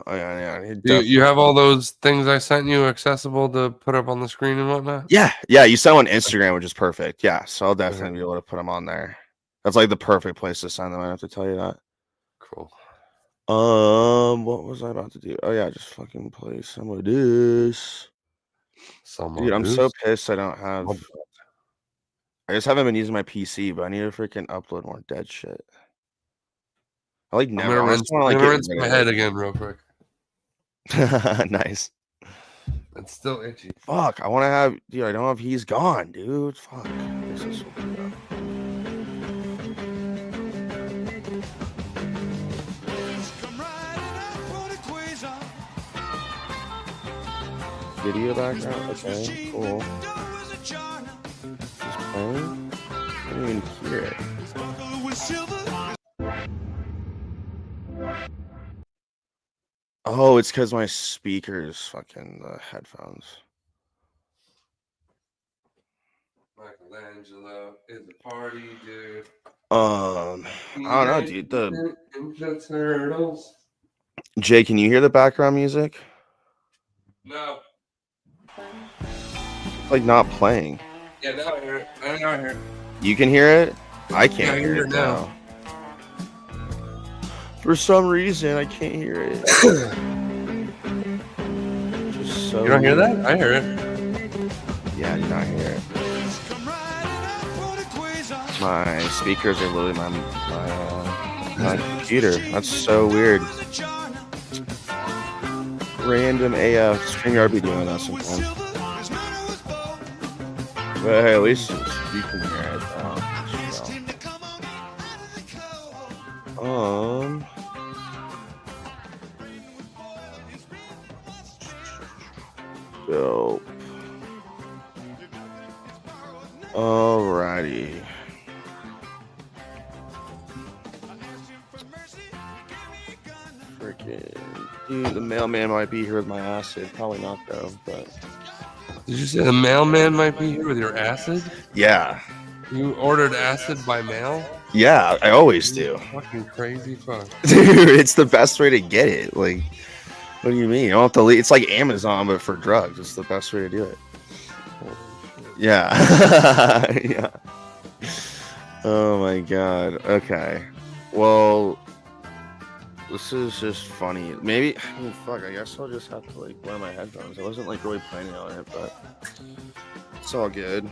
Oh yeah. You have all those things I sent you accessible to put up on the screen and whatnot? Yeah. You sent on Instagram, which is perfect. Yeah, so I'll definitely be able to put them on there. That's like the perfect place to send them. I have to tell you that. Cool. What was I about to do? Oh yeah, just fucking play some of this. Dude, I'm so pissed I don't have. I just haven't been using my PC, but I need to freaking upload more dead shit. I like never. I'm gonna rinse my head again real quick. Nice. It's still itchy. Fuck, I want to have. Dude, I don't know if he's gone, dude. Fuck. This is so cool. Video background. Okay, cool. Just playing. I don't even hear it. Oh, it's because my speakers fucking the headphones. Michelangelo is a party, dude. I don't know, dude. The Turtles. Jay, can you hear the background music? No. It's like not playing. Yeah, now I hear it. I hear it. You can hear it? I can't hear it now. For some reason, I can't hear it. Just so you don't hear that? I hear it. Yeah, I do not hear it. My speakers are literally my computer. That's so weird. Random AF. StreamYard be doing that sometimes. But hey, at least you can hear it. Dope. Alrighty. Freaking dude, the mailman might be here with my acid. Probably not though, but did you say the mailman might be here with your acid? Yeah. You ordered acid by mail? Yeah, I always do. Fucking crazy fuck. Dude, it's the best way to get it. Like, what do you mean? You don't have to leave. It's like Amazon, but for drugs. It's the best way to do it. Yeah. Yeah. Oh my god. Okay. Well, this is just funny. Maybe, fuck, I guess I'll just have to like wear my headphones. I wasn't like really planning on it, but it's all good.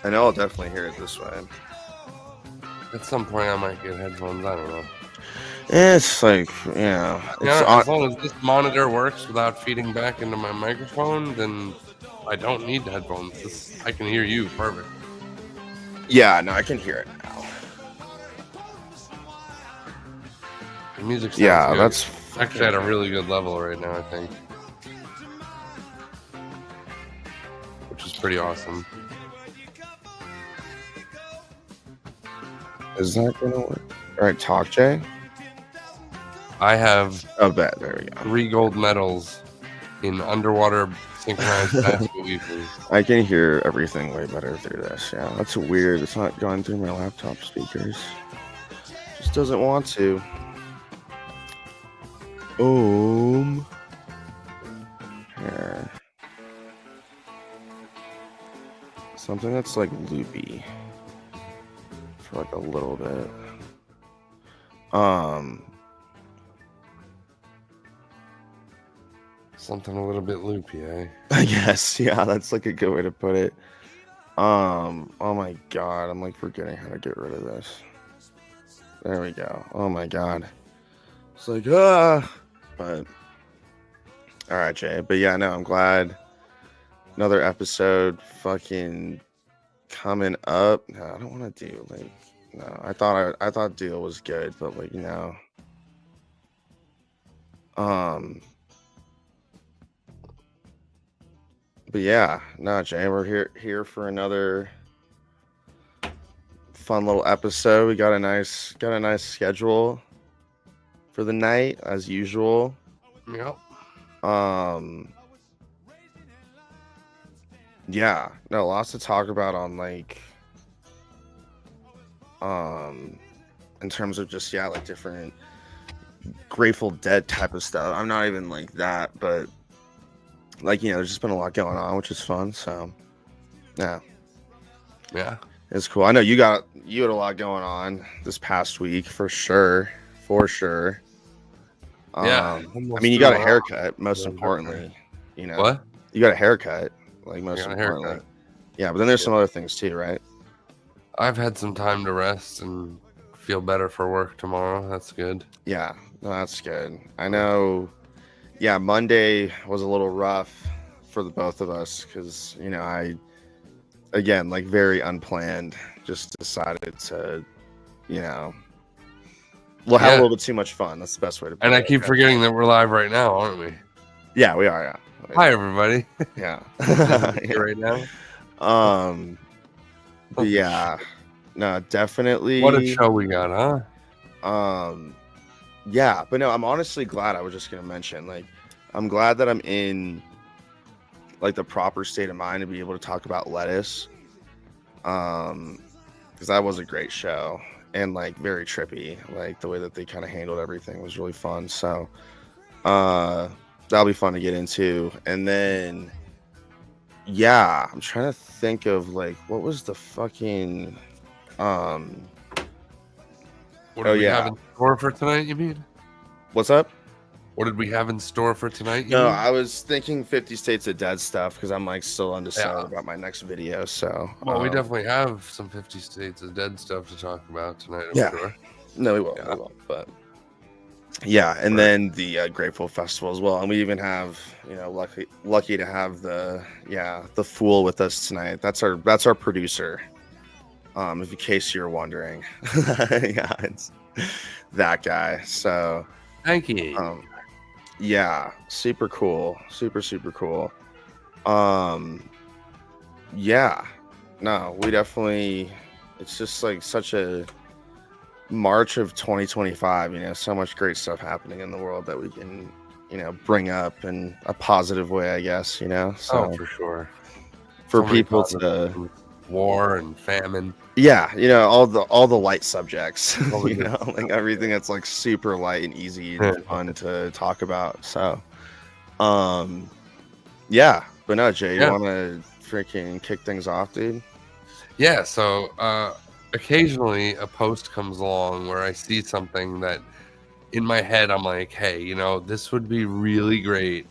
I know I'll definitely hear it this way. At some point, I might get headphones. I don't know. It's like, yeah. As long as this monitor works without feeding back into my microphone, then I don't need headphones. I can hear you perfect. Yeah, no, I can hear it now. The music sounds good. That's actually at a really good level right now, I think. Which is pretty awesome. Is that gonna work? All right, talk, Jay. I have there we go. 3 gold medals in underwater synchronized basketball weaving. I can hear everything way better through this. Yeah, that's weird. It's not going through my laptop speakers. Just doesn't want to. Here. Something that's like loopy. For like a little bit. Something a little bit loopy, eh? I guess, yeah, that's like a good way to put it. Oh my god, I'm like forgetting how to get rid of this. There we go. Oh my god. It's like, but alright, Jay. But yeah, no, I'm glad. Another episode fucking coming up. No, I don't want to do like, no, I thought Deal was good, but like, no. But yeah, no, Jay, we're here for another fun little episode. We got a nice schedule for the night as usual. Yep. Yeah, no, lots to talk about on like in terms of just like different Grateful Dead type of stuff. I'm not even like that, but like, you know, there's just been a lot going on, which is fun. So yeah, it's cool. I know you had a lot going on this past week for sure. Yeah. I mean, you got a haircut, most importantly. You know, what? You got a haircut, like most importantly. Yeah, but then there's some other things too, right? I've had some time to rest and feel better for work tomorrow. That's good. Yeah, no, that's good. I know. Yeah, Monday was a little rough for the both of us because, you know, I, again, like very unplanned, just decided to, you know, we'll have a little bit too much fun. That's the best way to put it. And I keep forgetting that we're live right now, aren't we? Yeah, we are. Yeah. Hi, everybody. Yeah. Right now. But yeah, no, definitely. What a show we got, huh? Yeah, but no, I'm honestly glad. I was just gonna mention, like, I'm glad that I'm in like the proper state of mind to be able to talk about Lettuce. Because that was a great show and like very trippy. Like the way that they kind of handled everything was really fun. So that'll be fun to get into. And then yeah, I'm trying to think of like what was the fucking what do we have in store for tonight, you mean? What's up? What did we have in store for tonight? No, I was thinking 50 States of Dead stuff because I'm like still undecided about my next video. So well, we definitely have some 50 States of Dead stuff to talk about tonight. I'm sure. No, we will. Yeah. We will. But yeah, and then the Grateful Festival as well, and we even have, you know, lucky to have the Fool with us tonight. That's our producer. If in case you're wondering, yeah, it's that guy. So thank you. Yeah, super cool, super cool. Yeah, no, we definitely. It's just like such a March of 2025. You know, so much great stuff happening in the world that we can, you know, bring up in a positive way, I guess. You know, so for sure. For so people to war and famine. Yeah, you know, all the light subjects, you know, like everything that's like super light and easy and fun to talk about. So, yeah, but no, Jay, you want to freaking kick things off, dude? Yeah. So, occasionally a post comes along where I see something that in my head, I'm like, hey, you know, this would be really great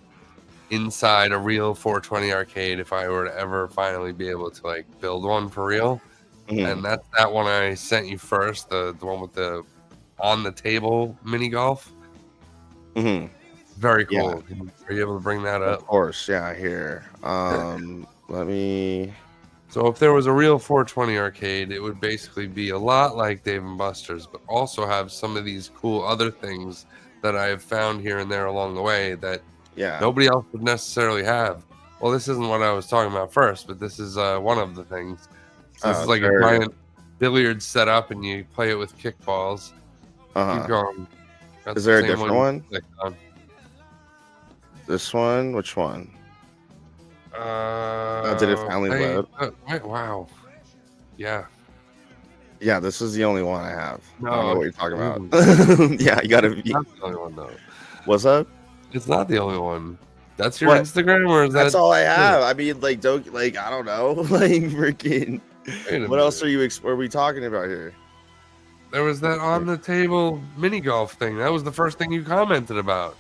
inside a real 420 arcade if I were to ever finally be able to like build one for real. Mm-hmm. And that's that one I sent you first, the one with the on the table mini golf. Mm-hmm. Very cool. Yeah. Are you able to bring that up? Of course, yeah. Here, let me. So if there was a real 420 arcade, it would basically be a lot like Dave and Buster's, but also have some of these cool other things that I have found here and there along the way that nobody else would necessarily have. Well, this isn't what I was talking about first, but this is one of the things. So this is like a giant billiards set up, and you play it with kickballs. Keep going. That's is there a different one? This one? Which one? Did it finally load? Wow. Yeah. Yeah, this is the only one I have. No, I don't know what you're talking about. Yeah, you gotta. It's not the only one, though. What's up? It's not the only one. That's your Instagram, or is that's all I have? I mean, like, don't like I don't know, like freaking. What else are we talking about here? There was that on the table mini golf thing. That was the first thing you commented about.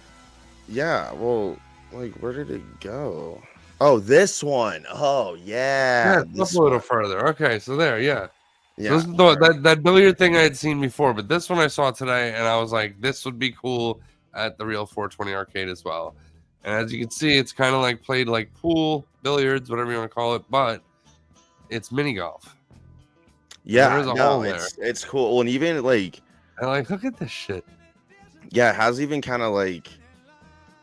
Yeah, well, like, where did it go? Oh, this one. Oh, yeah. Yeah, a little further. Okay, so there, yeah. So this is that billiard thing I had seen before, but this one I saw today, and I was like, this would be cool at the real 420 arcade as well. And as you can see, it's kind of like played like pool, billiards, whatever you want to call it, but it's mini golf. Yeah, it's cool. And even like, I like, look at this shit. Yeah, it has even kind of like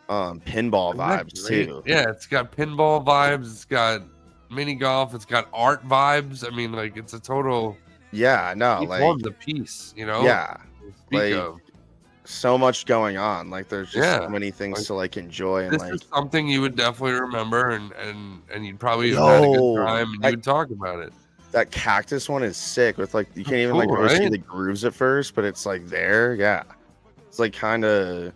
pinball vibes too. Yeah, it's got pinball vibes. It's got mini golf. It's got art vibes. I mean, like, it's a total. Yeah, no, like on the piece, you know. Yeah, like so much going on. Like, there's just so many things to like enjoy. And this like is something you would definitely remember, and you'd probably have had a good time, and you would talk about it. That cactus one is sick. With like, you can't even like really see the grooves at first, but it's like there. Yeah. It's like kind of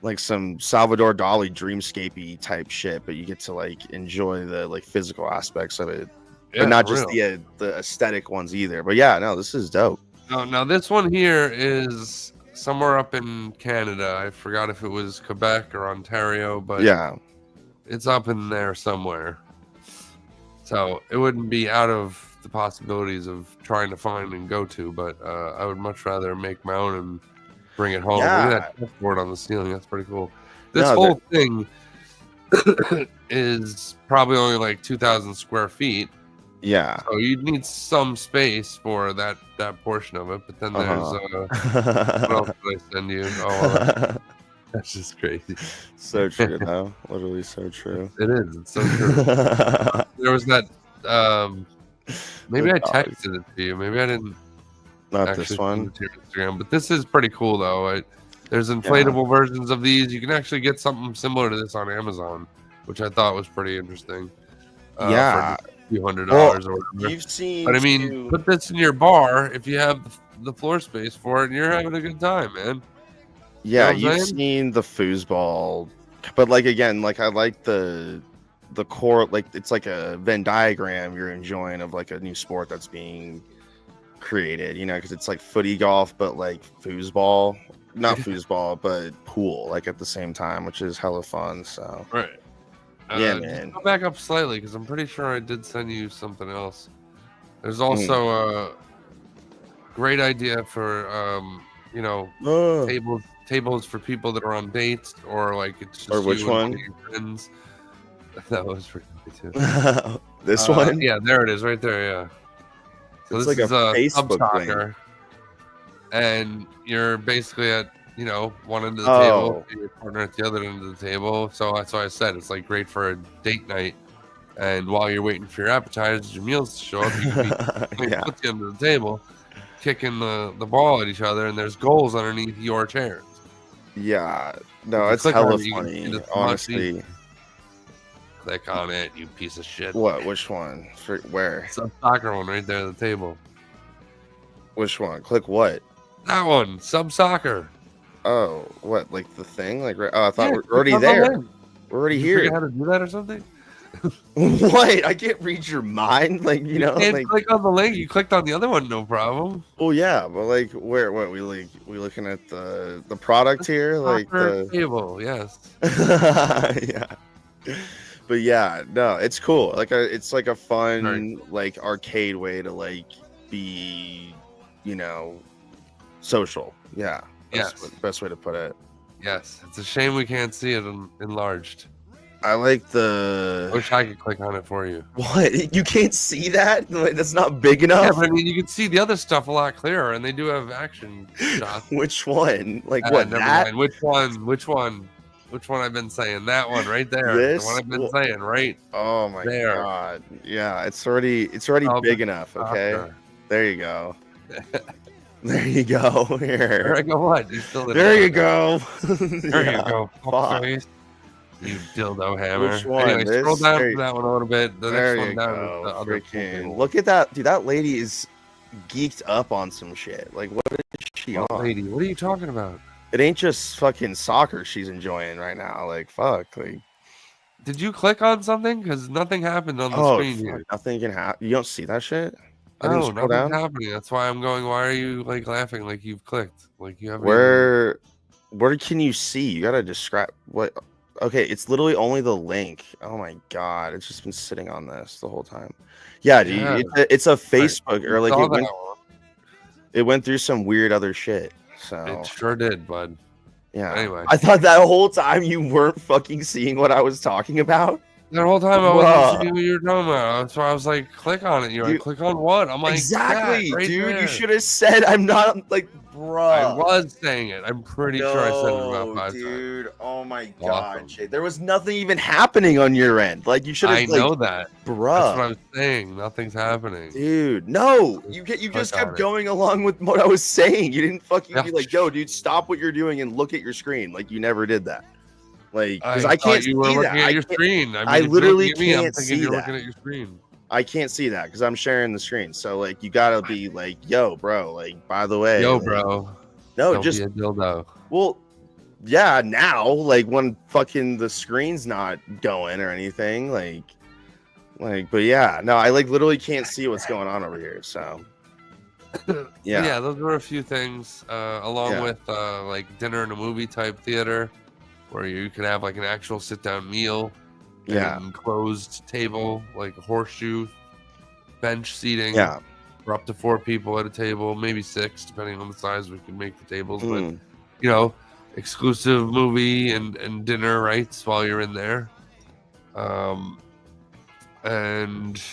like some Salvador Dali dreamscapey type shit, but you get to like enjoy the like physical aspects of it, but not just the aesthetic ones either. But yeah, no, this is dope. Now this one here is somewhere up in Canada. I forgot if it was Quebec or Ontario, but yeah, it's up in there somewhere. So it wouldn't be out of the possibilities of trying to find and go to, but I would much rather make my own and bring it home. Yeah. Look at that chessboard on the ceiling. That's pretty cool. This whole thing is probably only like 2,000 square feet. Yeah. So you'd need some space for that portion of it. But then there's what else did I send you? Oh, that's just crazy. So true, though. Literally so true. It is. It's so true. There was that. Maybe I texted it to you. Maybe I didn't. Not this one. To Instagram, but this is pretty cool, though. There's inflatable versions of these. You can actually get something similar to this on Amazon, which I thought was pretty interesting. For a few $100 or whatever. You've seen, but I mean, put this in your bar if you have the floor space for it, and you're having a good time, man. Yeah, you know you've seen the foosball, but like again, like I like the core, like it's like a Venn diagram you're enjoying of like a new sport that's being created, you know, because it's like footy golf, but like foosball, not foosball, but pool, like at the same time, which is hella fun. So right, yeah, man. Go back up slightly because I'm pretty sure I did send you something else. There's also a great idea for you know, tables for people that are on dates, or like it's just which one? Friends. That was pretty good too. This one? Yeah, there it is, right there. Yeah. So it's this like is a Facebook soccer, and you're basically at one end of the table, your partner at the other end of the table. So that's why I said it's like great for a date night. And while you're waiting for your appetizers, your meals to show up, you can be at the end of the table, kicking the ball at each other, and there's goals underneath your chairs. Yeah, no, it's hella funny, honestly. Click on it, you piece of shit. What? Which one? For where? It's a soccer one right there at the table. Which one? Click what? That one. Sub soccer. Oh, what? Like the thing? Like, I thought we're already there. We're already here. You forget how to do that or something? What? I can't read your mind. Like, you know, can't like click on the link. You clicked on the other one, no problem. Oh yeah, but like, where? What? We looking at the product here? Like the table? Yes. Yeah. But yeah, no, it's cool. Like it's like a fun like arcade way to like be, you know, social. Yeah. That's the best way to put it. Yes. It's a shame we can't see it enlarged. I like the. I wish I could click on it for you. What? You can't see that? Like, that's not big enough? Yeah, but I mean, you can see the other stuff a lot clearer, and they do have action shots. Which one? Like what? Never mind. Which one? Which one I've been saying? That one right there. This? The one I've been saying, right? Oh my god. Yeah, it's already big enough, okay? There you go. There you go. Here. There I go. What? You still there you go. There you go. Face. You dildo hammer. Which one? Anyway, scroll down for that one a little bit. The next one down is the other freaking. Look at that, dude. That lady is geeked up on some shit. Like, what is she on? Lady, what are you talking about? It ain't just fucking soccer she's enjoying right now. Like, fuck. Like, did you click on something? Because nothing happened on the screen here. Nothing can happen. You don't see that shit? No, nothing's happening. That's why I'm going. Why are you like laughing like you've clicked? Like you haven't. Where can you see? You gotta describe what. Okay, it's literally only the link. Oh my god, it's just been sitting on this the whole time. Yeah, dude, it's a Facebook or like it went through some weird other shit. So it sure did, bud. Yeah. Anyway, I thought that whole time you weren't fucking seeing what I was talking about. That whole time I wasn't seeing what you were talking about. That's why I was like, click on it. You're like, click on what? I'm like, exactly, right dude. there. You should have said I'm not like, bro. I was saying it. I'm pretty sure I said it about 5 times. Dude, oh my god, Jay. There was nothing even happening on your end. Like you should have. I know that, bro. That's what I'm saying. Nothing's happening, dude. No, you just kept going along with what I was saying. You didn't fucking be like, yo, dude, stop what you're doing and look at your screen. Like you never did that. Like, because I can't see that. You were looking at your screen. I literally can't see that. You're looking at your screen. I can't see that because I'm sharing the screen. So like, you gotta be like, yo, bro. Like, by the way, yo, like, bro. No, Don't just be a dildo. Well, yeah, now, like when fucking the screen's not going or anything, like, but yeah, no, I like literally can't see what's going on over here. So, yeah, those were a few things, along with like dinner and a movie type theater, where you can have like an actual sit down meal, and closed table, like a horseshoe bench seating, for up to 4 people at a table, maybe 6, depending on the size we can make the tables. But you know, exclusive movie and dinner rights while you're in there, and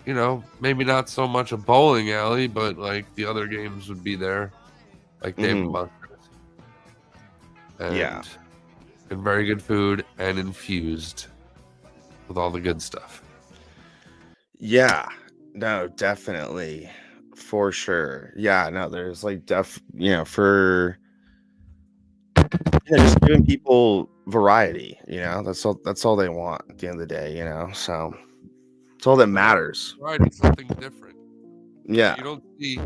you know, maybe not so much a bowling alley, but like the other games would be there, like Dave and Buster's. And very good food and infused with all the good stuff. Yeah, no, definitely, for sure. Yeah, no, there's like for just giving people variety. That's all they want at the end of the day. So it's all that matters. Variety, something different. Yeah, you don't see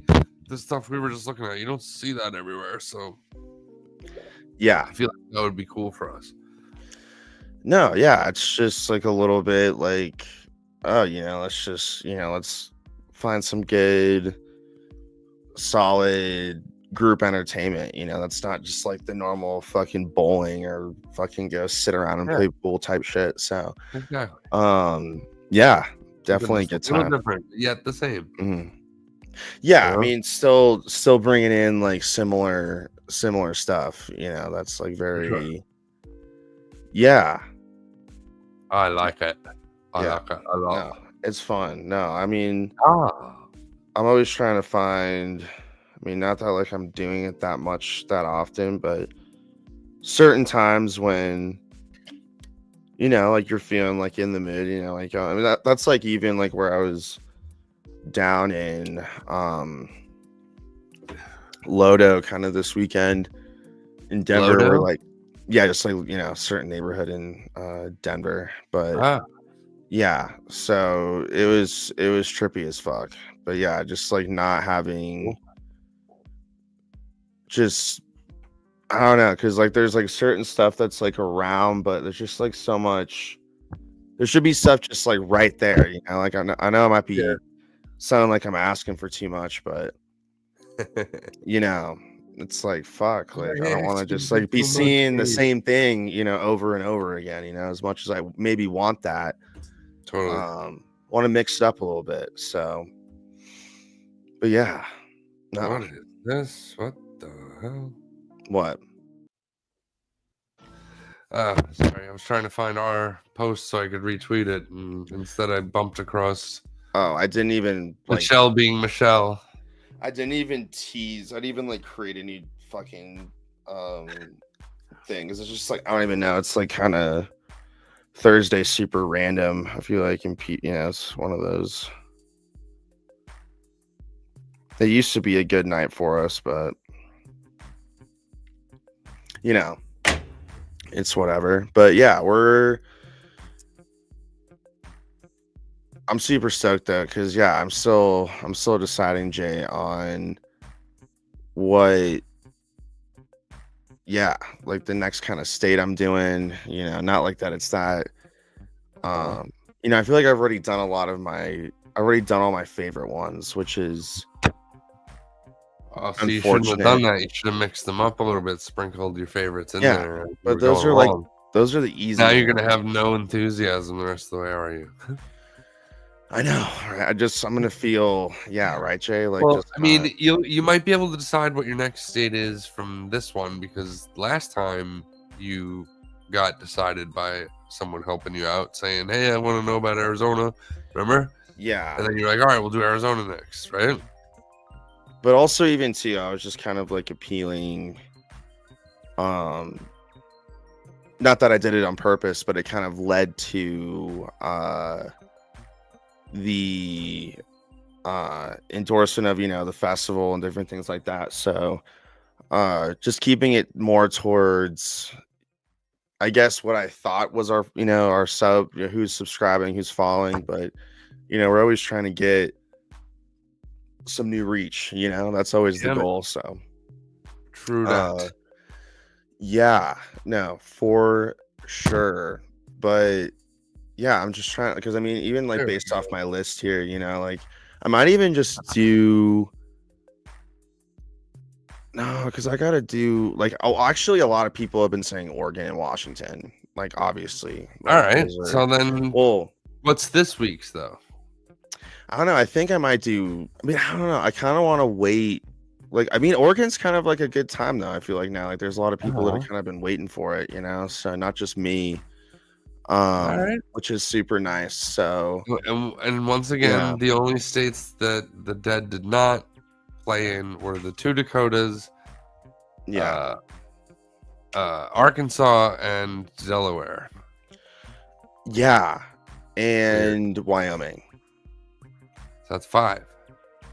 the stuff we were just looking at. You don't see that everywhere. So yeah, I feel like that would be cool for us. No, yeah, it's just like a little bit like, oh, let's find some good, solid group entertainment. That's not just like the normal fucking bowling or fucking go sit around and play pool type shit. So, yeah, definitely good time. Different yet the same. Mm-hmm. Yeah, I mean, still bringing in like similar stuff. That's like very. Yeah. I like it. I like it a lot. No, it's fun. No, I mean, I'm always trying to find. I mean, not that like I'm doing it that often, but certain times when, like you're feeling like in the mood, like I mean that's like even like where I was down in Lodo kind of this weekend in Denver, Lodo? where like. Yeah, just like certain neighborhood in Denver, but yeah, so it was trippy as fuck. But yeah, just like not having, just I don't know, because like there's like certain stuff that's like around, but there's just like so much. There should be stuff just like right there, Like I know it might be sounding like I'm asking for too much, but it's like fuck, like I don't want to just like be seeing the same thing, over and over again, as much as I maybe want that. Totally. Want to mix it up a little bit. So, but yeah. No. What is this? What the hell? What? Sorry, I was trying to find our post so I could retweet it, and instead I bumped across. Oh, I didn't even Michelle being Michelle. I didn't even tease. I didn't even like create any fucking thing. Cause it's just like I don't even know. It's like kind of Thursday super random. I feel like it's one of those. It used to be a good night for us, but it's whatever. But yeah, I'm super stoked though, because yeah, I'm still deciding, Jay, on what like the next kind of state I'm doing, not like that it's that I feel like I've already done all my favorite ones, which is so you shouldn't have done that. You should have mixed them up a little bit, sprinkled your favorites in there. But those are the easy. Now you're gonna have no enthusiasm the rest of the way, are you? I know. Right? I'm gonna feel right, Jay. Like, well, I mean, you might be able to decide what your next state is from this one, because last time you got decided by someone helping you out, saying, "Hey, I want to know about Arizona." Remember? Yeah. And then you're like, "All right, we'll do Arizona next," right? But also, even too, I was just kind of like appealing. Not that I did it on purpose, but it kind of led to the endorsement of the festival and different things like that. So just keeping it more towards, I guess, what I thought was our our sub, who's subscribing, who's following, but we're always trying to get some new reach. That's always the goal. So true that. Yeah, no, for sure. But yeah, I'm just trying because I mean, even like based off my list here, you know, like I might even just do no, because I gotta do like actually a lot of people have been saying Oregon and Washington, like obviously. Like, all right. So then, well, what's this week's though? I don't know. I think I might do. I mean, I don't know. I kind of want to wait. Like, I mean, Oregon's kind of like a good time though. I feel like now, like, there's a lot of people that have kind of been waiting for it, you know. So not just me, which is super nice. So, and once again, the only states that the Dead did not play in were the two Dakotas, Arkansas, and Delaware. Yeah, and Wyoming. So that's 5.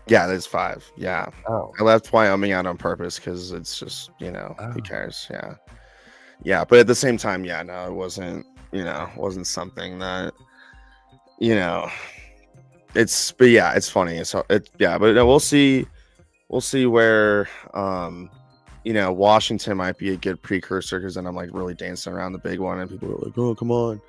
Yeah, that's 5. Yeah. Oh. I left Wyoming out on purpose because it's just, you know, who cares? Yeah. Yeah. But at the same time, yeah, no, it wasn't, you know, wasn't something that, you know, but yeah, it's funny. So yeah, but we'll see where, you know, Washington might be a good precursor because then I'm like really dancing around the big one and people are like, oh, come on.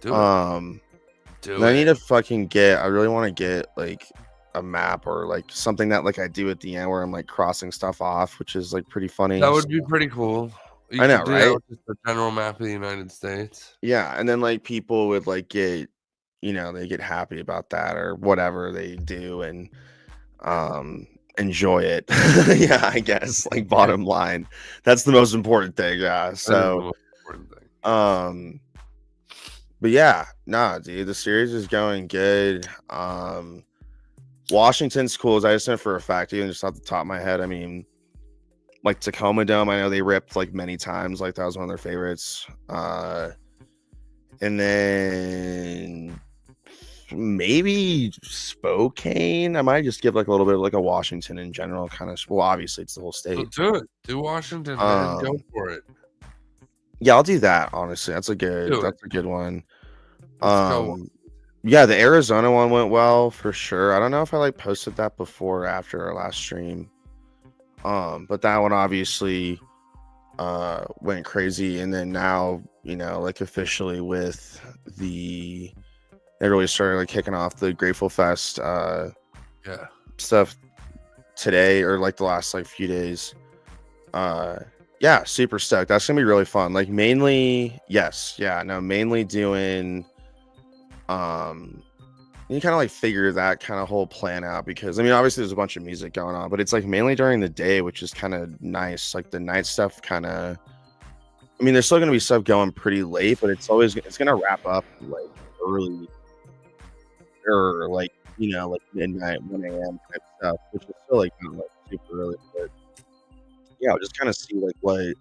I need to I really want to get like a map or like something that like I do at the end where I'm like crossing stuff off, which is like pretty funny. That would be pretty cool. I know, right? Just a general map of the United States. Yeah, and then like people would like get, you know, they get happy about that or whatever they do and enjoy it. Yeah, I guess like bottom line, that's the most important thing. Yeah, so but yeah, nah, dude, the series is going good. Washington's cool. As I just know for a fact, even just off the top of my head, I mean, like Tacoma Dome, I know they ripped like many times. Like that was one of their favorites. And then maybe Spokane. I might just give like a little bit of like a Washington in general kind of. Well, obviously it's the whole state. Do it. Do Washington, man. Go for it. Yeah, I'll do that. Honestly, that's a good one. Yeah, the Arizona one went well for sure. I don't know if I like posted that before or after our last stream. But that one obviously went crazy, and then now, you know, like officially with they really started like kicking off the Grateful Fest stuff today or like the last like few days. Yeah, super stoked. That's gonna be really fun. Like mainly doing you kind of like figure that kind of whole plan out because I mean obviously there's a bunch of music going on, but it's like mainly during the day, which is kind of nice. Like the night stuff kind of, I mean there's still gonna be stuff going pretty late, but it's gonna wrap up like early or like, you know, like midnight, 1 a.m. type stuff, which is still like not like super early, but yeah, I'll just kind of see like what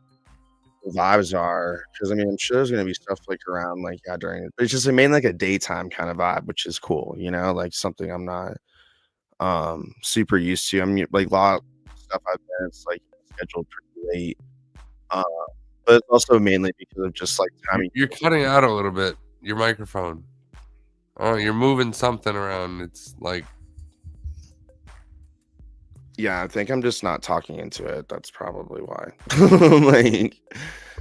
the vibes are because I mean I'm sure there's gonna be stuff like around like during it, but it's just mainly like a daytime kind of vibe, which is cool, you know, like something I'm not super used to. I mean like a lot of stuff I've been, it's like scheduled pretty late, but it's also mainly because of just like timing. You're cutting out a little bit, your microphone. Oh, you're moving something around. It's like, yeah, I think I'm just not talking into it. That's probably why. Like,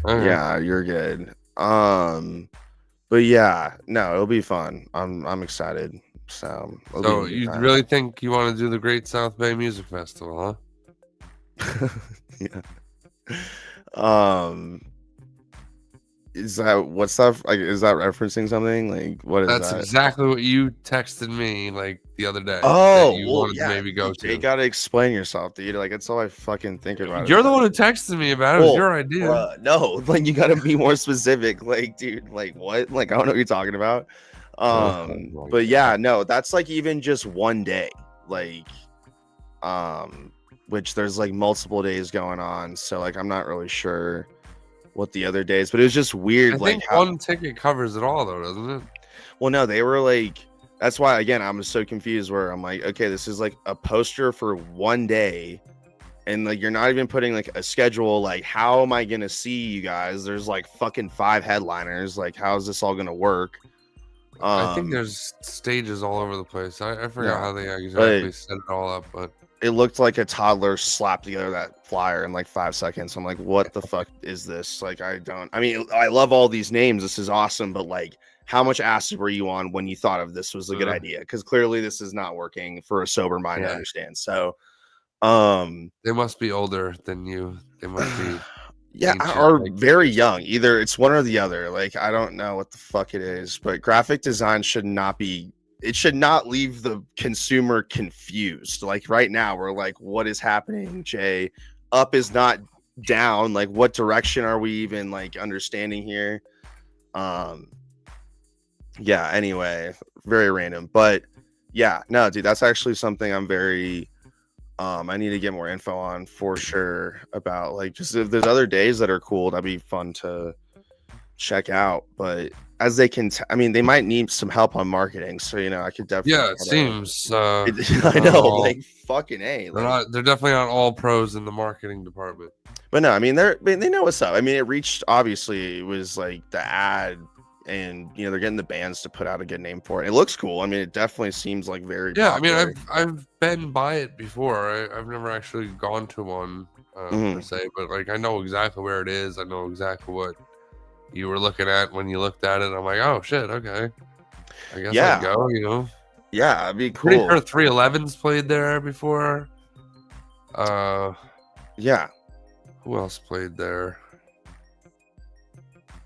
yeah, you're good. But yeah, no, it'll be fun. I'm excited. So you really think you want to do the Great South Bay Music Festival, huh? Yeah. Is that what's that like? Is that referencing something? Like what is that? That's exactly what you texted me like the other day. Oh, you wanted to maybe go to. You gotta explain yourself, dude. Like that's all I fucking think about. You're the one who texted me about it. It was your idea. No, like you gotta be more specific. Like, dude, like what? Like I don't know what you're talking about. But yeah, no, that's like even just one day. Like, which there's like multiple days going on. So like I'm not really sure what the other days, but it was just weird. I think one ticket covers it all though, doesn't it? Well, no, they were like, that's why again I'm so confused where I'm like, okay, this is like a poster for one day and like you're not even putting like a schedule. Like how am I gonna see you guys? There's like fucking 5 headliners. Like how is this all gonna work? I think there's stages all over the place. I forgot how they exactly set it all up, but it looked like a toddler slapped together that flyer in like 5 seconds. I'm like, what the fuck is this? Like, I mean, I love all these names. This is awesome, but like, how much acid were you on when you thought of this was a good idea? Because clearly this is not working for a sober mind to understand. So, they must be older than you. They must be or very young. Either it's one or the other. Like, I don't know what the fuck it is, but graphic design should not leave the consumer confused. Like right now, we're like, what is happening, Jay? Up is not down. Like, what direction are we even like understanding here? Yeah, anyway, very random. But yeah, no, dude, that's actually something I'm very I need to get more info on for sure about like just if there's other days that are cool, that'd be fun to check out. But as they can, I mean, they might need some help on marketing. So, you know, I could definitely. Yeah, it seems. I know, like fucking A. Like, they're definitely not all pros in the marketing department. But no, I mean, they know what's up. I mean, it reached, obviously, it was like the ad, and you know they're getting the bands to put out a good name for it. It looks cool. I mean, it definitely seems like very. Yeah, popular. I mean, I've been by it before. I've never actually gone to one per se, but like I know exactly where it is. I know exactly what you were looking at when you looked at it. I'm like, oh shit, okay. I guess I'd go. You know. Yeah, it'd be cool. Pretty sure 311's played there before. Yeah. Who else played there?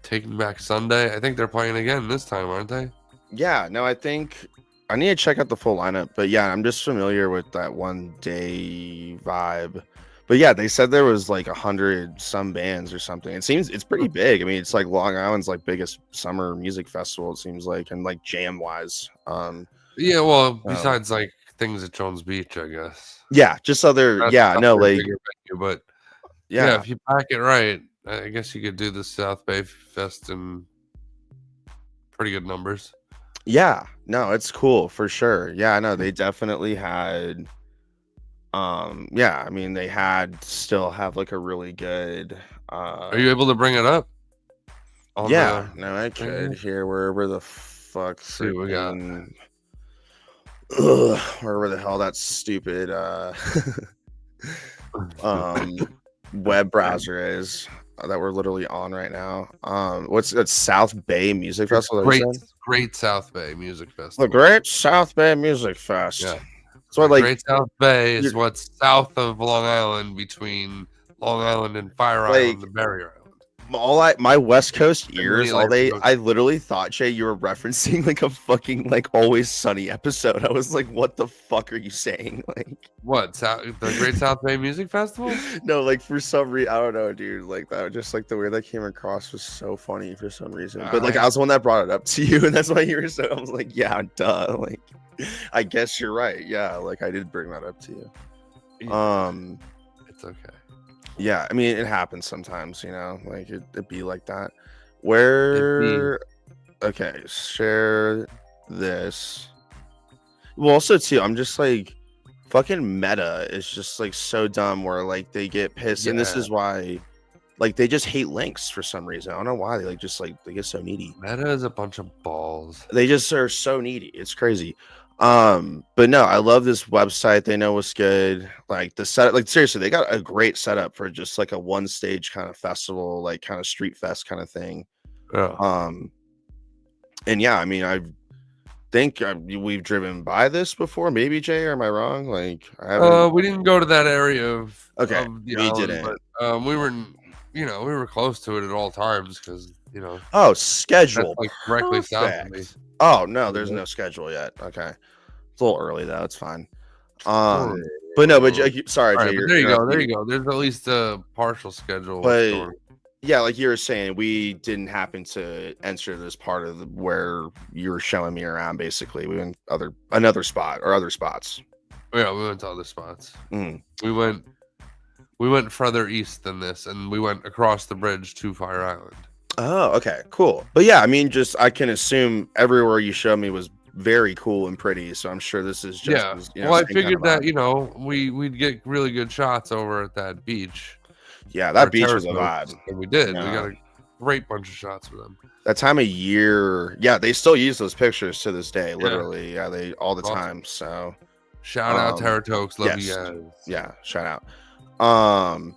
Taking Back Sunday. I think they're playing again this time, aren't they? Yeah, no, I think I need to check out the full lineup. But yeah, I'm just familiar with that one day vibe. But yeah, they said there was like 100 some bands or something. It seems it's pretty big. I mean, it's like Long Island's like biggest summer music festival, it seems like, and like jam wise. Yeah, well, besides like things at Jones Beach, I guess. Yeah, just other. That's no, like. Venue, but yeah, if you pack it right, I guess you could do the South Bay Fest in pretty good numbers. Yeah, no, it's cool for sure. Yeah, no, they definitely had. Yeah, I mean, they still have like a really good. Are you able to bring it up? Yeah, no, I could here wherever the fuck. See what we got. Wherever the hell that stupid web browser is that we're literally on right now. What's that? South Bay Music Festival? Great South Bay Music Festival. The Great South Bay Music Fest. Yeah. So like Great South Bay is what's south of Long Island, between Long Island and Fire Island, the barrier island. My West Coast ears, I literally thought, Jay, you were referencing like a fucking like Always Sunny episode. I was like, what the fuck are you saying? Like what? The Great South Bay Music Festival? No, like for some reason, I don't know, dude. Like that, just like the way that came across was so funny for some reason. But like I was the one that brought it up to you, and that's why you were so. I was like, yeah, duh. Like, I guess you're right. Yeah, like I did bring that up to you. It's okay. Yeah, I mean, it happens sometimes, you know, like it'd be like that. Okay, share this. Well, also too, I'm just like, fucking Meta is just like so dumb where like they get pissed, and this is why, like they just hate links for some reason. I don't know why they get so needy. Meta is a bunch of balls. They just are so needy. It's crazy. But no, I love this website. They know what's good. Like the setup, like seriously, they got a great setup for just like a one stage kind of festival, like kind of street fest kind of thing. Yeah. And yeah, I mean, I think we've driven by this before. Maybe, Jay, or am I wrong? Like, we didn't go to that area of we island, didn't. But we were close to it at all times because schedule like directly south of me. Oh no, there's no schedule yet. Okay, it's a little early though. It's fine. But no, but sorry, Jay. There you go. There's at least a partial schedule. But yeah, like you were saying, we didn't happen to enter this part of where you were showing me around. Basically, we went other spots. Yeah, we went to other spots. Mm. We went further east than this, and we went across the bridge to Fire Island. Oh, okay, cool. But yeah, I mean, I can assume everywhere you showed me was very cool and pretty. So I'm sure this is just well, I figured that we'd get really good shots over at that beach. Yeah, that beach was a vibe. And we did. Yeah. We got a great bunch of shots with them. That time of year, yeah, they still use those pictures to this day. Literally, they all the time. So Shout out Terratokes. Love you yes. guys. Yeah, shout out.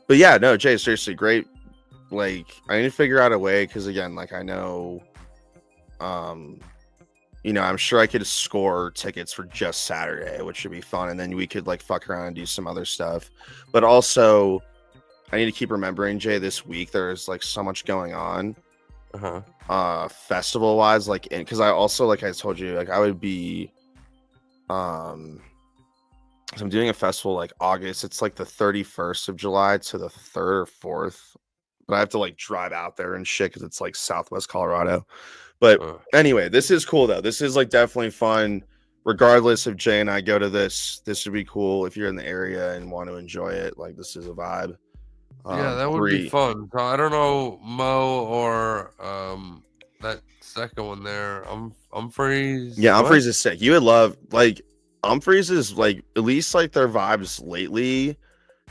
But yeah, no, Jay, seriously, great. Like, I need to figure out a way because again, like I know, you know, I'm sure I could score tickets for just Saturday, which should be fun, and then we could like fuck around and do some other stuff. But also, I need to keep remembering, Jay, this week there's like so much going on. Festival wise, like, because I also, like I told you, like I would be, so I'm doing a festival like August. It's like the 31st of July to the 3rd or 4th, but I have to like drive out there and shit because it's like Southwest Colorado. But anyway, this is cool though. This is like definitely fun. Regardless if Jay and I go to this would be cool if you're in the area and want to enjoy it. Like, this is a vibe. Yeah, that would be fun. So I don't know Mo or that second one there. Humphreys. Yeah, Humphreys is sick. You would love, like, Humphreys is like, at least like their vibes lately.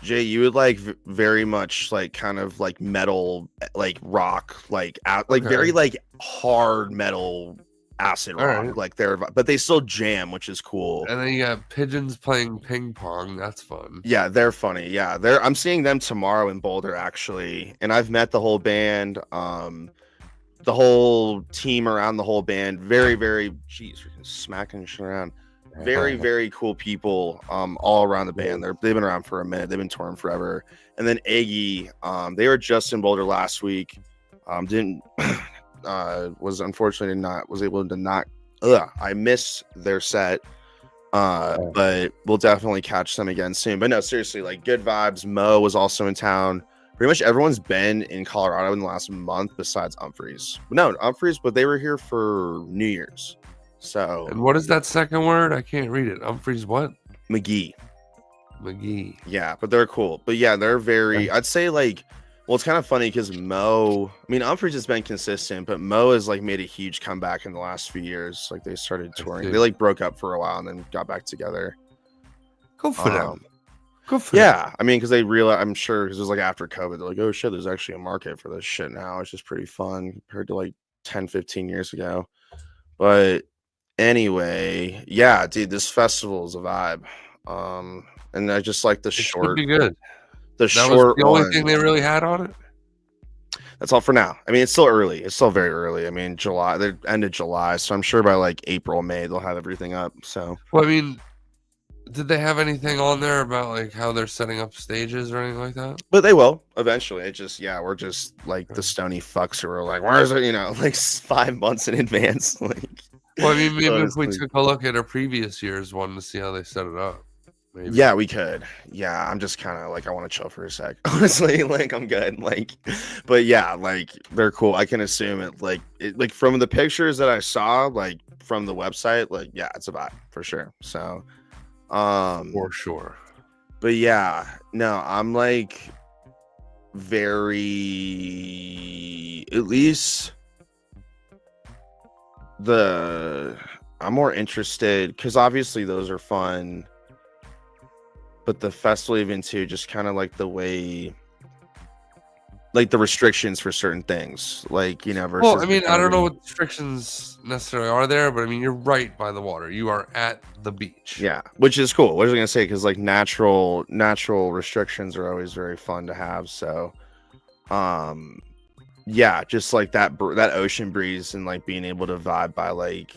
Jay, you would like very much like kind of like metal, like rock, like very like hard metal acid rock, like they're, but they still jam, which is cool. And then you got Pigeons playing ping pong. That's fun. Yeah, they're funny. Yeah, I'm seeing them tomorrow in Boulder actually, and I've met the whole band, the whole team around the whole band. Very, very, jeez, freaking smacking shit around. Very, very cool people, all around the band. They've been around for a minute. They've been touring forever. And then Aggie, they were just in Boulder last week. Was unfortunately was able to not. I missed their set, but we'll definitely catch them again soon. But no, seriously, like good vibes. Mo was also in town. Pretty much everyone's been in Colorado in the last month besides Humphreys. No, Humphreys, but they were here for New Year's. So, and what is that second word? I can't read it. Humphreys what? McGee. Yeah, but they're cool. But yeah, they're very, I'd say like, well, it's kind of funny because Mo, I mean, Humphreys has been consistent, but Mo has like made a huge comeback in the last few years. Like they started touring. They like broke up for a while and then got back together. Go for them. Yeah, I mean, because they realize, I'm sure, because it was like after COVID, they're like, oh shit, there's actually a market for this shit now. It's just pretty fun compared to like 10, 15 years ago. But anyway, yeah, dude, this festival is a vibe. And I just like the short. Should be good. The short. Was the only thing they really had on it. That's all for now. I mean, it's still early. It's still very early. I mean, July, the end of July, so I'm sure by like April, May, they'll have everything up. So, well, I mean, did they have anything on there about like how they're setting up stages or anything like that? But they will eventually. It just, yeah, we're just like the stony fucks who are like, where is it? You know, like 5 months in advance. Like, well, I mean, maybe honestly, if we took a look at a previous year's one to see how they set it up. Maybe. Yeah, we could. Yeah, I'm just kind of like, I want to chill for a sec. Honestly, like I'm good. Like, but yeah, like they're cool. I can assume it. Like from the pictures that I saw, like from the website, like yeah, it's a vibe for sure. So, for sure. But yeah, no, I'm like very, at least I'm more interested because obviously those are fun. But the festival even too, just kind of like the way, like the restrictions for certain things, like, you know, versus. Well, I mean, I don't know what restrictions necessarily are there, but I mean, you're right by the water. You are at the beach. Yeah, which is cool. What was I gonna say? Because like natural restrictions are always very fun to have. So, yeah, just like that ocean breeze and like being able to vibe by like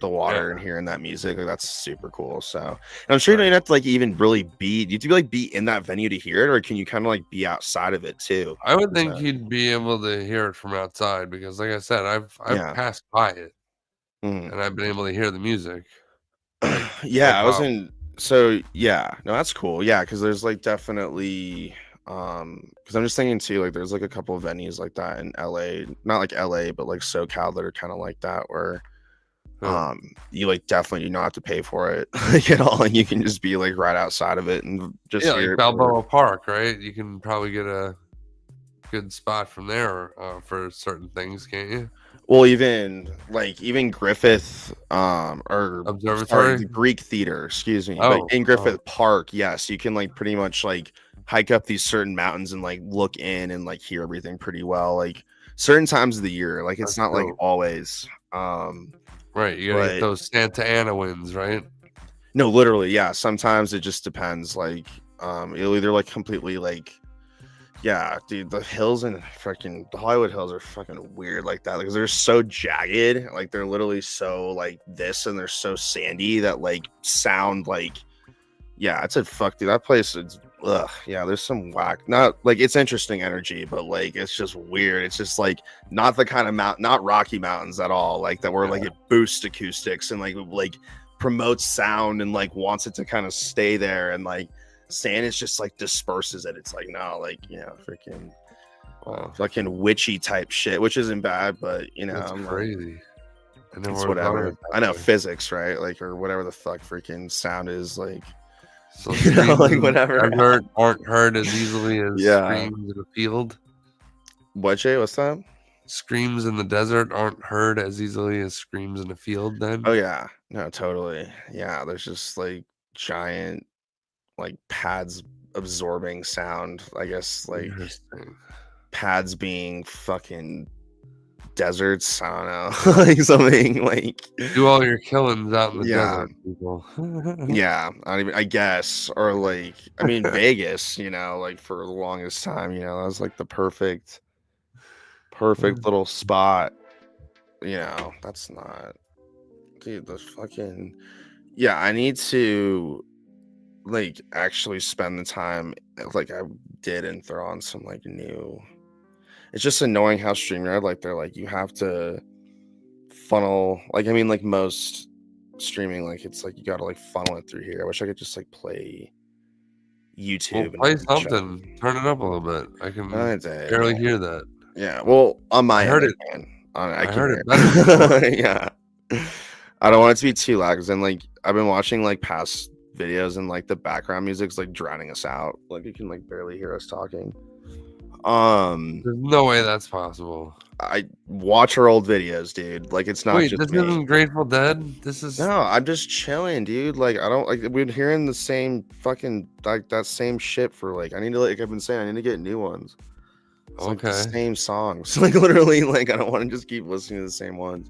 the water and hearing that music, like that's super cool. So, and I'm sure you don't even have to like even really be, you have to like be in that venue to hear it, or can you kind of like be outside of it too? I would think you'd be able to hear it from outside because, like I said, I've passed by it and I've been able to hear the music. Like, yeah, I was in. So yeah, no, that's cool. Yeah, because there's like definitely. Because I'm just thinking too, like there's like a couple of venues like that in LA, not like LA, but like SoCal that are kind of like that where. You like definitely do not have to pay for it like at all, and you can just be like right outside of it and just hear like Balboa Park, right? You can probably get a good spot from there for certain things, can't you? Well, even Griffith or Observatory, the Greek Theater, excuse me, like in Griffith Park, yes, you can like pretty much like hike up these certain mountains and like look in and like hear everything pretty well, like certain times of the year, like it's not like always. Right, you gotta get those Santa Ana winds, right? No, literally, yeah. Sometimes it just depends. Like, it'll either like completely like, yeah, dude, the hills and freaking the Hollywood Hills are fucking weird like that. Like, they're so jagged, like they're literally so like this, and they're so sandy that like sound like, yeah, it's a fuck, dude. That place is, ugh, yeah. There's some whack, not like it's interesting energy, but like it's just weird. It's just like not the kind of not Rocky Mountains at all. Like that, where like it boosts acoustics and like promotes sound and like wants it to kind of stay there, and like Sand is just like disperses it. It's like, no, like, you know, freaking fucking witchy type shit, which isn't bad, but you know, it's crazy. It's whatever. I know physics, right? Like, or whatever the fuck freaking sound is, like, so you know, like whatever. Aren't heard as easily as screams in a field. What, Jay? What's that? Screams in the desert aren't heard as easily as screams in a field. Then. Oh yeah, no, totally. Yeah, there's just like giant, like pads absorbing sound. I guess like pads being fucking deserts. I don't know, like something like do all your killings out in the desert, people. Yeah, I guess, or like, I mean, Vegas, you know, like for the longest time, you know, that was like the perfect little spot. You know, that's not, dude, the fucking, yeah, I need to like actually spend the time like I did and throw on some like new. It's just annoying how StreamYard, like they're like, you have to funnel, like, I mean, like most streaming, like it's like you gotta like funnel it through here. I wish I could just like play YouTube. Well, play something. Turn it up a little bit. I can barely hear that. Yeah, well, on my end, I heard it better. Yeah, I don't want it to be too loud, because then like I've been watching like past videos and like the background music's like drowning us out. Like you can like barely hear us talking. There's no way that's possible. I watch our old videos, dude. Like, it's not. Wait, just this isn't Grateful Dead. This is no. I'm just chilling, dude. Like, I don't like. We're hearing the same fucking like that same shit for like. I need to, like I've been saying, I need to get new ones. It's like the same songs. Like literally, like I don't want to just keep listening to the same ones.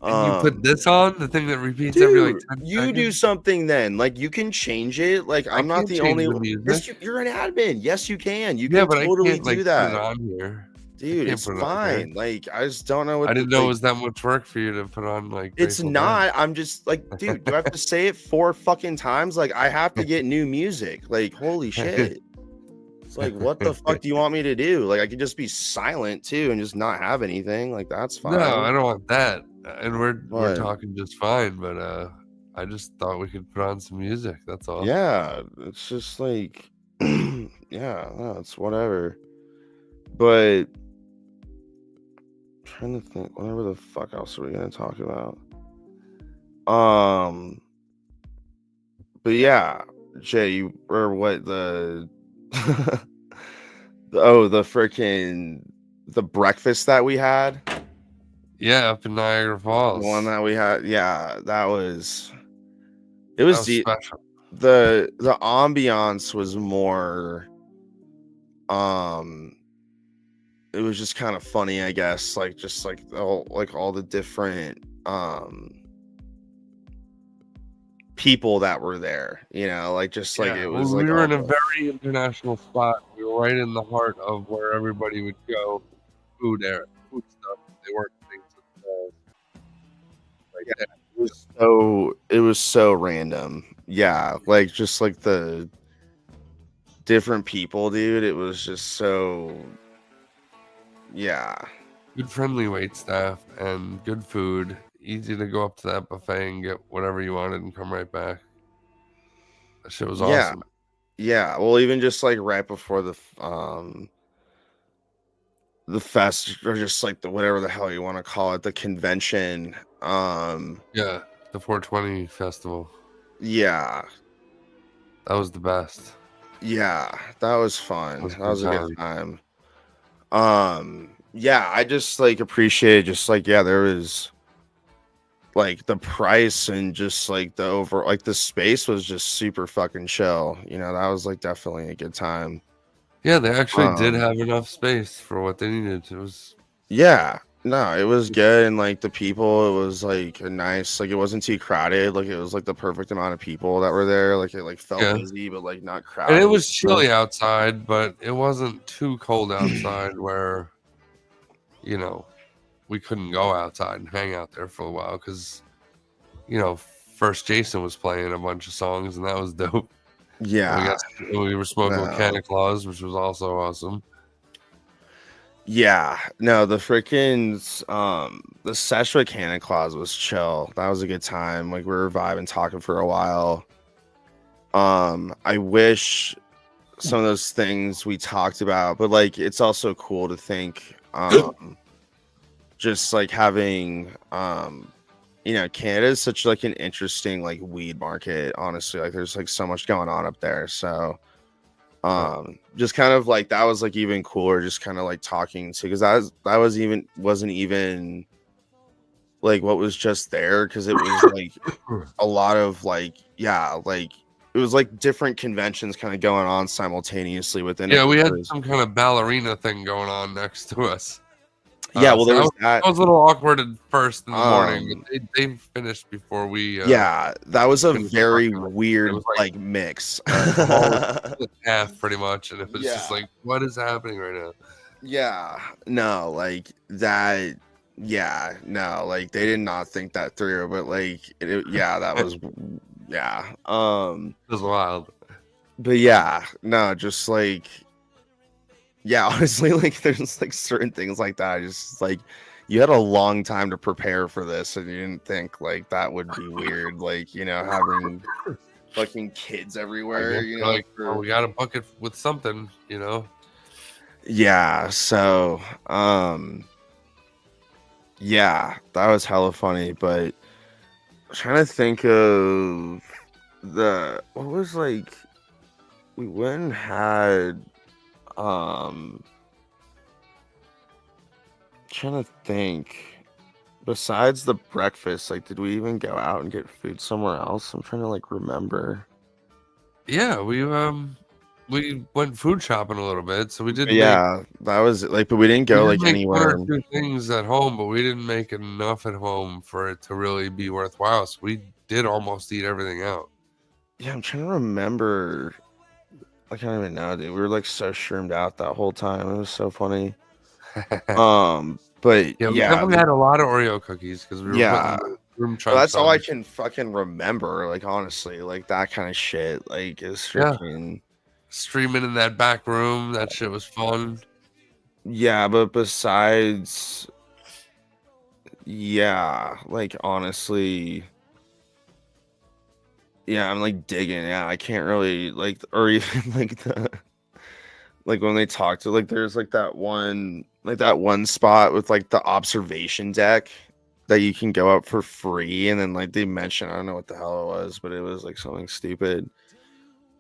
And you put this on, the thing that repeats every like 10 you seconds? Do something then. Like you can change it. Like I'm not the only. You're an admin. Yes, you can. You can totally do that. Put it on here. Dude, it's fine. Like I just don't know what. I didn't know it was that much work for you to put on. Like it's not. I'm just like, dude, do I have to say it 4 fucking times? Like I have to get new music. Like holy shit. It's like, what the fuck do you want me to do? Like I could just be silent too and just not have anything. Like that's fine. No, I don't want that. And we're talking just fine, but I just thought we could put on some music. That's all. Yeah, it's just like, yeah, no, it's whatever. But I'm trying to think, whatever the fuck else are we gonna talk about? But yeah, Jay, you or what the the freaking the breakfast that we had. Yeah, up in Niagara Falls. The one that we had, yeah, that was special. The ambiance was more, it was just kind of funny, I guess, like just like all the different people that were there, you know, like just like it was like we were in a very international spot. We were right in the heart of where everybody would go. Food stuff. They weren't things at all. It was so random. Yeah, like just like the different people, dude. It was just so, yeah. Good friendly wait staff and good food. Easy to go up to that buffet and get whatever you wanted and come right back. That shit was awesome. Yeah. Well, even just like right before the fest, or just like the whatever the hell you want to call it, the convention. Yeah, the 420 festival. Yeah, that was the best. Yeah, that was fun. That was a good time. Yeah, I just like appreciate just like, yeah, there was like the price and just like the over, like the space was just super fucking chill. You know, that was like definitely a good time. Yeah, they actually did have enough space for what they needed. It was, yeah, No, it was good, and like the people, it was like a nice, like it wasn't too crowded, like it was like the perfect amount of people that were there, like it like felt busy but like not And it crowded. was chilly outside, but it wasn't too cold outside where, you know, we couldn't go outside and hang out there for a while because, you know, first Jason was playing a bunch of songs and that was dope. Yeah, we were smoking with Santa Claus, which was also awesome. Yeah, no, the freaking the SESH with Santa Claus was chill. That was a good time. Like we were vibing, talking for a while. I wish some of those things we talked about, but like it's also cool to think just like having you know, Canada is such like an interesting like weed market, honestly. Like there's like so much going on up there. So just kind of like that was like even cooler, just kind of like talking to, because wasn't even like what was just there, because it was like a lot of like like it was like different conventions kind of going on simultaneously within it. We had some kind of ballerina thing going on next to us. Well, there was that. That was a little awkward at first in the morning. They finished before we. That was a very weird like mix. Half pretty much, and it was just like, what is happening right now? No, like that. No, like they did not think that through, but like, that was, it was wild. But no, just like, honestly, like there's like certain things like that. Just like you had a long time to prepare for this, and you didn't think like that would be weird. Like, you know, having fucking kids everywhere. You know, like we got to bucket with something. You know. So, that was hella funny, but I'm trying to think of what was like, we went and had, trying to think, besides the breakfast, like, did we even go out and get food somewhere else? I'm trying to like remember. Yeah, we went food shopping a little bit, so we did. That was like, but we didn't go like anywhere. One or two things at home, but we didn't make enough at home for it to really be worthwhile. So we did almost eat everything out. Yeah, I'm trying to remember. I can't even know, dude. We were like so shroomed out that whole time. It was so funny. But we definitely had a lot of Oreo cookies because we were putting room chunks. That's all I can fucking remember. Like honestly, like that kind of shit. Like is freaking streaming in that back room. That shit was fun. Yeah, but besides, like honestly, I'm like digging. I can't really like, or even like like when they talk to, like there's like that one spot with like the observation deck that you can go up for free, and then like they mentioned, I don't know what the hell it was, but it was like something stupid.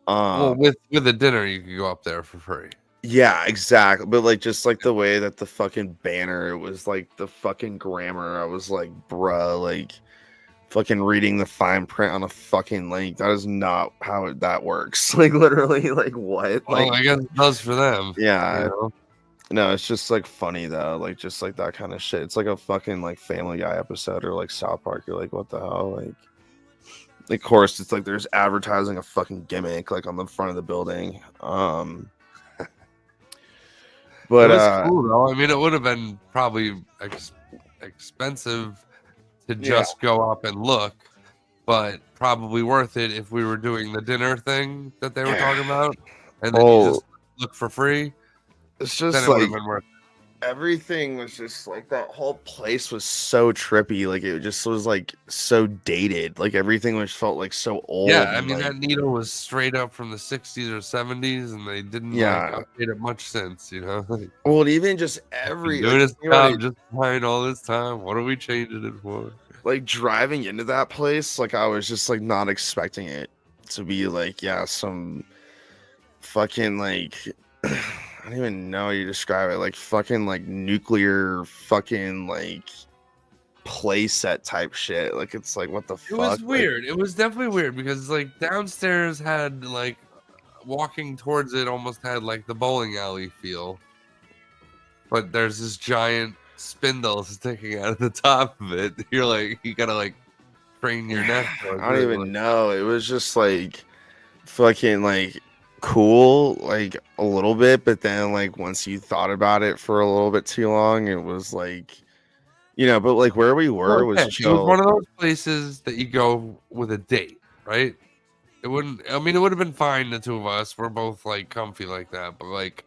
Well, with the dinner you could go up there for free. Yeah, exactly. But like just like the way that the fucking banner, it was like the fucking grammar, I was like, bruh, like fucking reading the fine print on a fucking link, that is not how that works. Like literally, like what? Well, I guess it does for them. Yeah. You know? No, it's just like funny though, like just like that kind of shit. It's like a fucking like Family Guy episode or like South Park. You're like, what the hell? Like, of course, it's like there's advertising a fucking gimmick like on the front of the building. But it was cool though. I mean, it would have been probably expensive to just go up and look, but probably worth it if we were doing the dinner thing that they were talking about, and then you just look for free. It's just then it would have been worth it. Everything was just like, that whole place was so trippy. Like it just was like so dated. Like everything was felt like so old. Yeah, I mean, that needle was straight up from the 60s or 70s, and they didn't update it much since, you know. Well, even just doing his job just behind all this time. What are we changing it for? Like driving into that place, like I was just like not expecting it to be like some fucking like I don't even know how you describe it, like fucking like nuclear fucking like play set type shit. Like it's like, what the fuck? It was weird. It was definitely weird because like downstairs had like walking towards it almost had like the bowling alley feel, but there's this giant spindle sticking out of the top of it. You're like, you gotta like crane your neck. I don't even know. It was just like fucking like cool, like a little bit, but then like once you thought about it for a little bit too long, it was like, but like where we were was chill. It was one of those places that you go with a date, right? It wouldn't. I mean, it would have been fine. The two of us, we're both like comfy like that, but like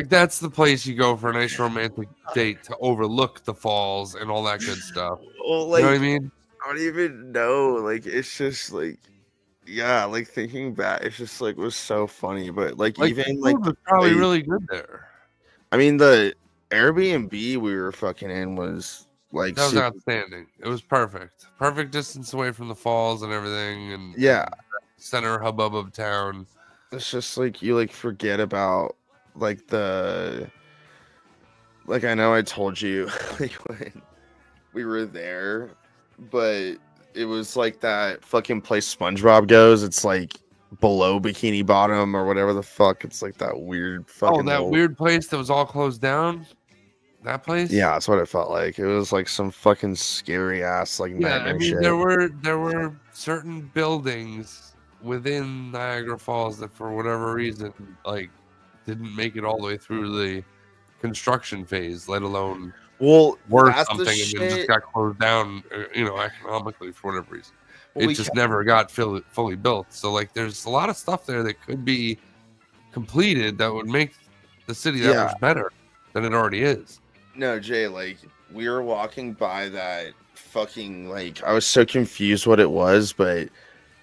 that's the place you go for a nice romantic date to overlook the falls and all that good stuff. Well, like, you know what I mean? I don't even know. Like, it's just like, yeah, like thinking back, it's just like was so funny. But like even like was probably really good there. I mean, the Airbnb we were fucking in was like that was outstanding. It was perfect distance away from the falls and everything, and yeah, center hubbub of town. It's just like you like forget about like the I know I told you like when we were there, but it was like that fucking place SpongeBob goes. It's like below Bikini Bottom or whatever the fuck. It's like that weird fucking weird place that was all closed down. That place? Yeah, that's what it felt like. It was like some fucking scary ass like nightmare shit. There were certain buildings within Niagara Falls that for whatever reason like didn't make it all the way through the construction phase, let alone worth something, and then just got closed down, economically for whatever reason. It just never got fully built. So like there's a lot of stuff there that could be completed that would make the city that much better than it already is. No, Jay, like we were walking by that fucking like I was so confused what it was, but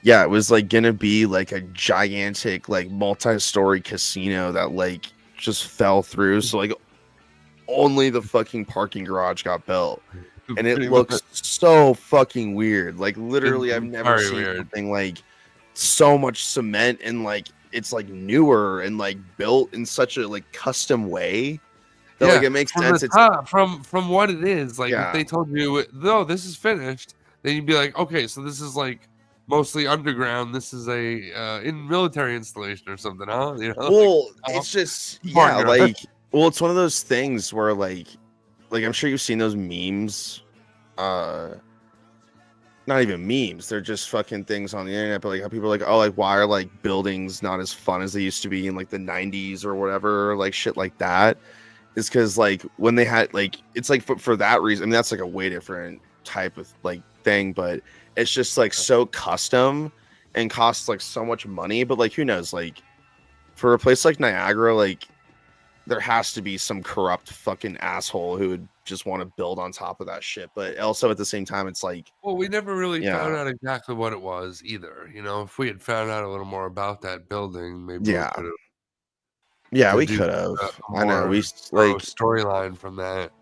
yeah, it was like gonna be like a gigantic like multi-story casino that like just fell through. So like only the fucking parking garage got built. And it looks so fucking weird. Like literally I've never seen something like so much cement and like it's like newer and like built in such a like custom way. Like it makes sense. From what it is, like if they told you no, this is finished, then you'd be like, okay, so this is like mostly underground. This is a in military installation or something, huh? Well, it's just it's one of those things where like I'm sure you've seen those memes. Not even memes. They're just fucking things on the internet. But like how people are like, oh, like why are like buildings not as fun as they used to be in like the 90s or whatever, like shit like that. Is because like when they had like it's like for that reason. I mean that's like a way different type of like thing, but it's just like so custom and costs like so much money. But like who knows? Like for a place like Niagara, like there has to be some corrupt fucking asshole who would just want to build on top of that shit. But also at the same time, it's like we never really found out exactly what it was either. If we had found out a little more about that building, maybe we could have. Yeah, we could have. I know we like storyline from that.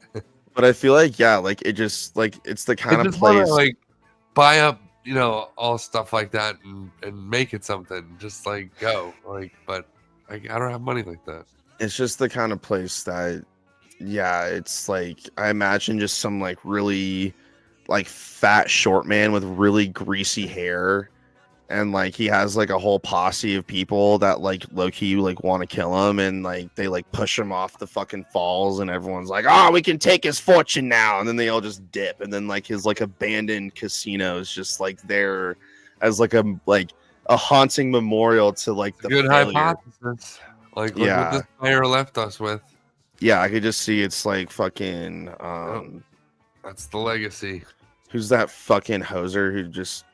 But I feel like like it just like it's the kind of place like buy up, all stuff like that and make it something. Just like go but I don't have money like that. It's just the kind of place that it's like I imagine just some like really like fat short man with really greasy hair. And like he has like a whole posse of people that like low-key like want to kill him, and like they like push him off the fucking falls, and everyone's like, oh, we can take his fortune now, and then they all just dip, and then like his like abandoned casino is just like there as like a haunting memorial to like the good failure. Hypothesis. Like look what this player left us with. Yeah, I could just see it's like fucking that's the legacy. Who's that fucking hoser who just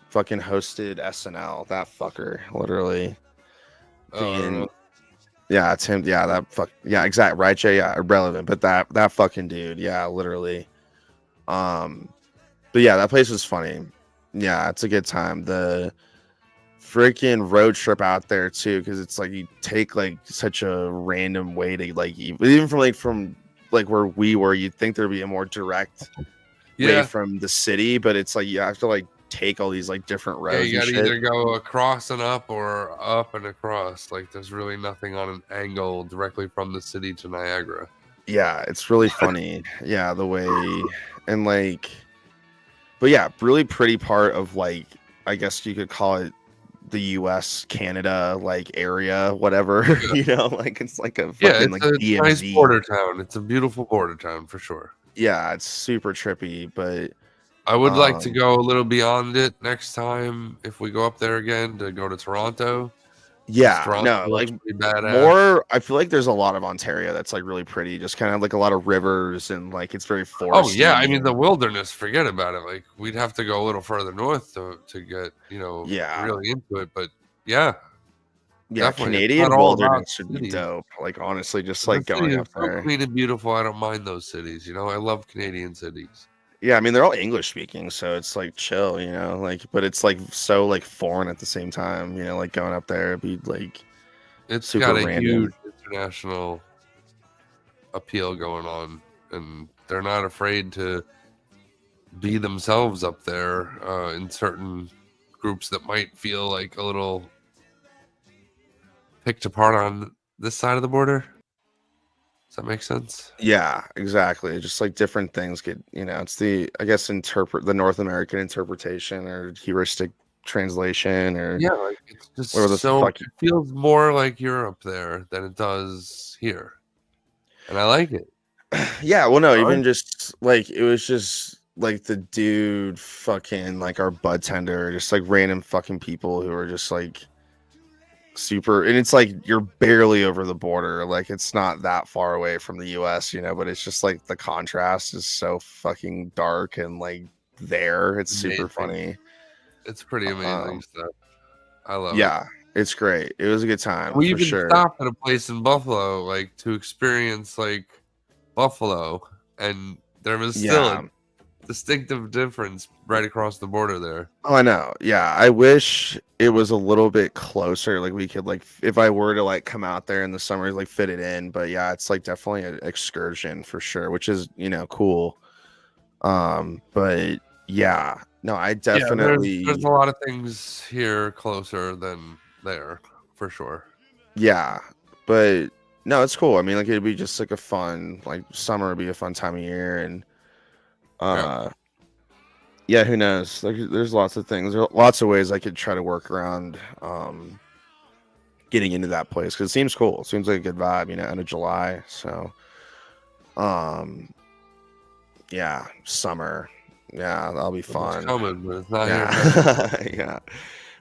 fucking hosted SNL? That fucker, literally. Yeah, it's him. Yeah, that fuck. Yeah, exactly. Right, Jay. Yeah, irrelevant. But that fucking dude. Yeah, literally. But yeah, that place was funny. Yeah, it's a good time. The freaking road trip out there too, because it's like you take like such a random way to like even from where we were, you'd think there'd be a more direct way from the city, but it's like you have to like take all these like different roads. You gotta either go across and up or up and across. Like there's really nothing on an angle directly from the city to Niagara. Yeah, it's really funny. Yeah, the way and like, but yeah, really pretty part of like I guess you could call it the U.S. Canada like area, whatever. Like it's like a fucking it's like a DMZ. nice border town. It's a beautiful border town for sure. Yeah, it's super trippy, but I would like to go a little beyond it next time if we go up there again to go to Toronto. Yeah, no, like more. I feel like there's a lot of Ontario that's like really pretty, just kind of like a lot of rivers and like it's very foresty. Oh yeah, I mean the wilderness. Forget about it. Like we'd have to go a little further north to get really into it. But yeah, definitely. Canadian wilderness should be dope. Like honestly, just like going up there. So clean and beautiful. I don't mind those cities. I love Canadian cities. Yeah, I mean they're all English speaking, so it's like chill, like, but it's like so like foreign at the same time, like going up there, it'd be like it's got a huge international appeal going on, and they're not afraid to be themselves up there in certain groups that might feel like a little picked apart on this side of the border. Does that make sense? Yeah, exactly. Just like different things get, it's the, I guess, the North American interpretation or heuristic translation or like it's just it feels more like Europe there than it does here, and I like it. Yeah, well, no, even just like it was just like the dude fucking like our bud tender, just like random fucking people who are just like super, and it's like you're barely over the border, like it's not that far away from the US, but it's just like the contrast is so fucking dark and like there it's amazing. Super funny. It's pretty amazing stuff. I love it. Yeah, it's great. It was a good time. We even stopped at a place in Buffalo like to experience like Buffalo, and there was still a distinctive difference right across the border there. Oh, I know. Yeah, I wish it was a little bit closer. Like we could like, if I were to like come out there in the summer, like fit it in. But yeah, it's like definitely an excursion for sure, which is cool. But yeah, no, I definitely there's a lot of things here closer than there for sure. Yeah, but no, it's cool. I mean, like it'd be just like a fun, like summer would be a fun time of year, and yeah, who knows? Like, there's lots of things. There are lots of ways I could try to work around getting into that place because it seems cool. It seems like a good vibe, end of July. So, yeah, summer. Yeah, that'll be fun. It's coming, but it's not here. Yeah,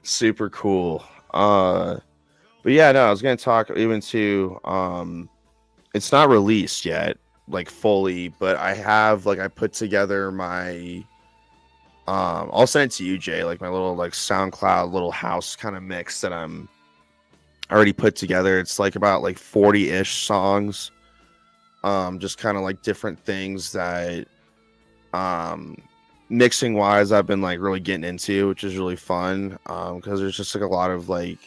super cool. But yeah, no, I was gonna talk even to it's not released yet, like fully, but I have like I put together my I'll send it to you, Jay, like my little like SoundCloud little house kind of mix that I'm already put together. It's like about like 40-ish songs. Just kind of like different things that mixing wise I've been like really getting into, which is really fun. Because there's just like a lot of like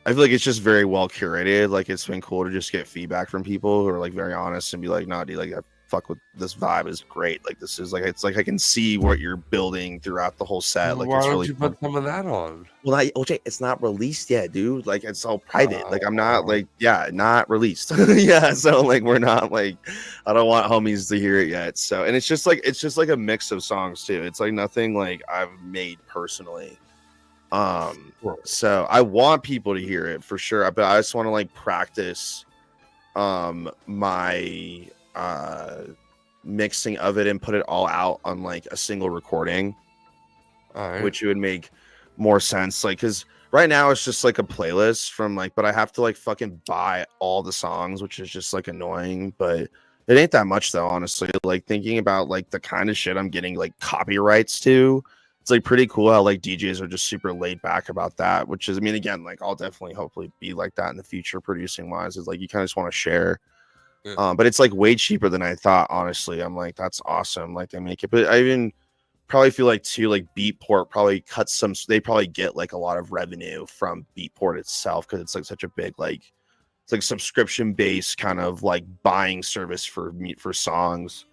I feel like it's just very well curated. Like it's been cool to just get feedback from people who are like very honest and be like, "No, dude, like I fuck with this vibe is great. Like this is like it's like I can see what you're building throughout the whole set. Like why it's don't really you put some of that on?" Well, OJ, it's not released yet, dude. Like it's all private. Like I'm not like not released. Yeah, so like we're not like I don't want homies to hear it yet. So and it's just like a mix of songs too. It's like nothing like I've made personally. So I want people to hear it for sure, but I just want to like practice my mixing of it and put it all out on like a single recording, which would make more sense. Like because right now it's just like a playlist from like, but I have to like fucking buy all the songs, which is just like annoying, but it ain't that much though, honestly. Like thinking about like the kind of shit I'm getting like copyrights to, it's like pretty cool how like DJs are just super laid back about that, which is, I mean, again, like I'll definitely hopefully be like that in the future producing wise. Is like you kind of just want to share. But it's like way cheaper than I thought, honestly. I'm like, that's awesome. Like they make it, but I even probably feel like too, like Beatport probably cuts some, they probably get like a lot of revenue from Beatport itself because it's like such a big, like it's like subscription based kind of like buying service for songs.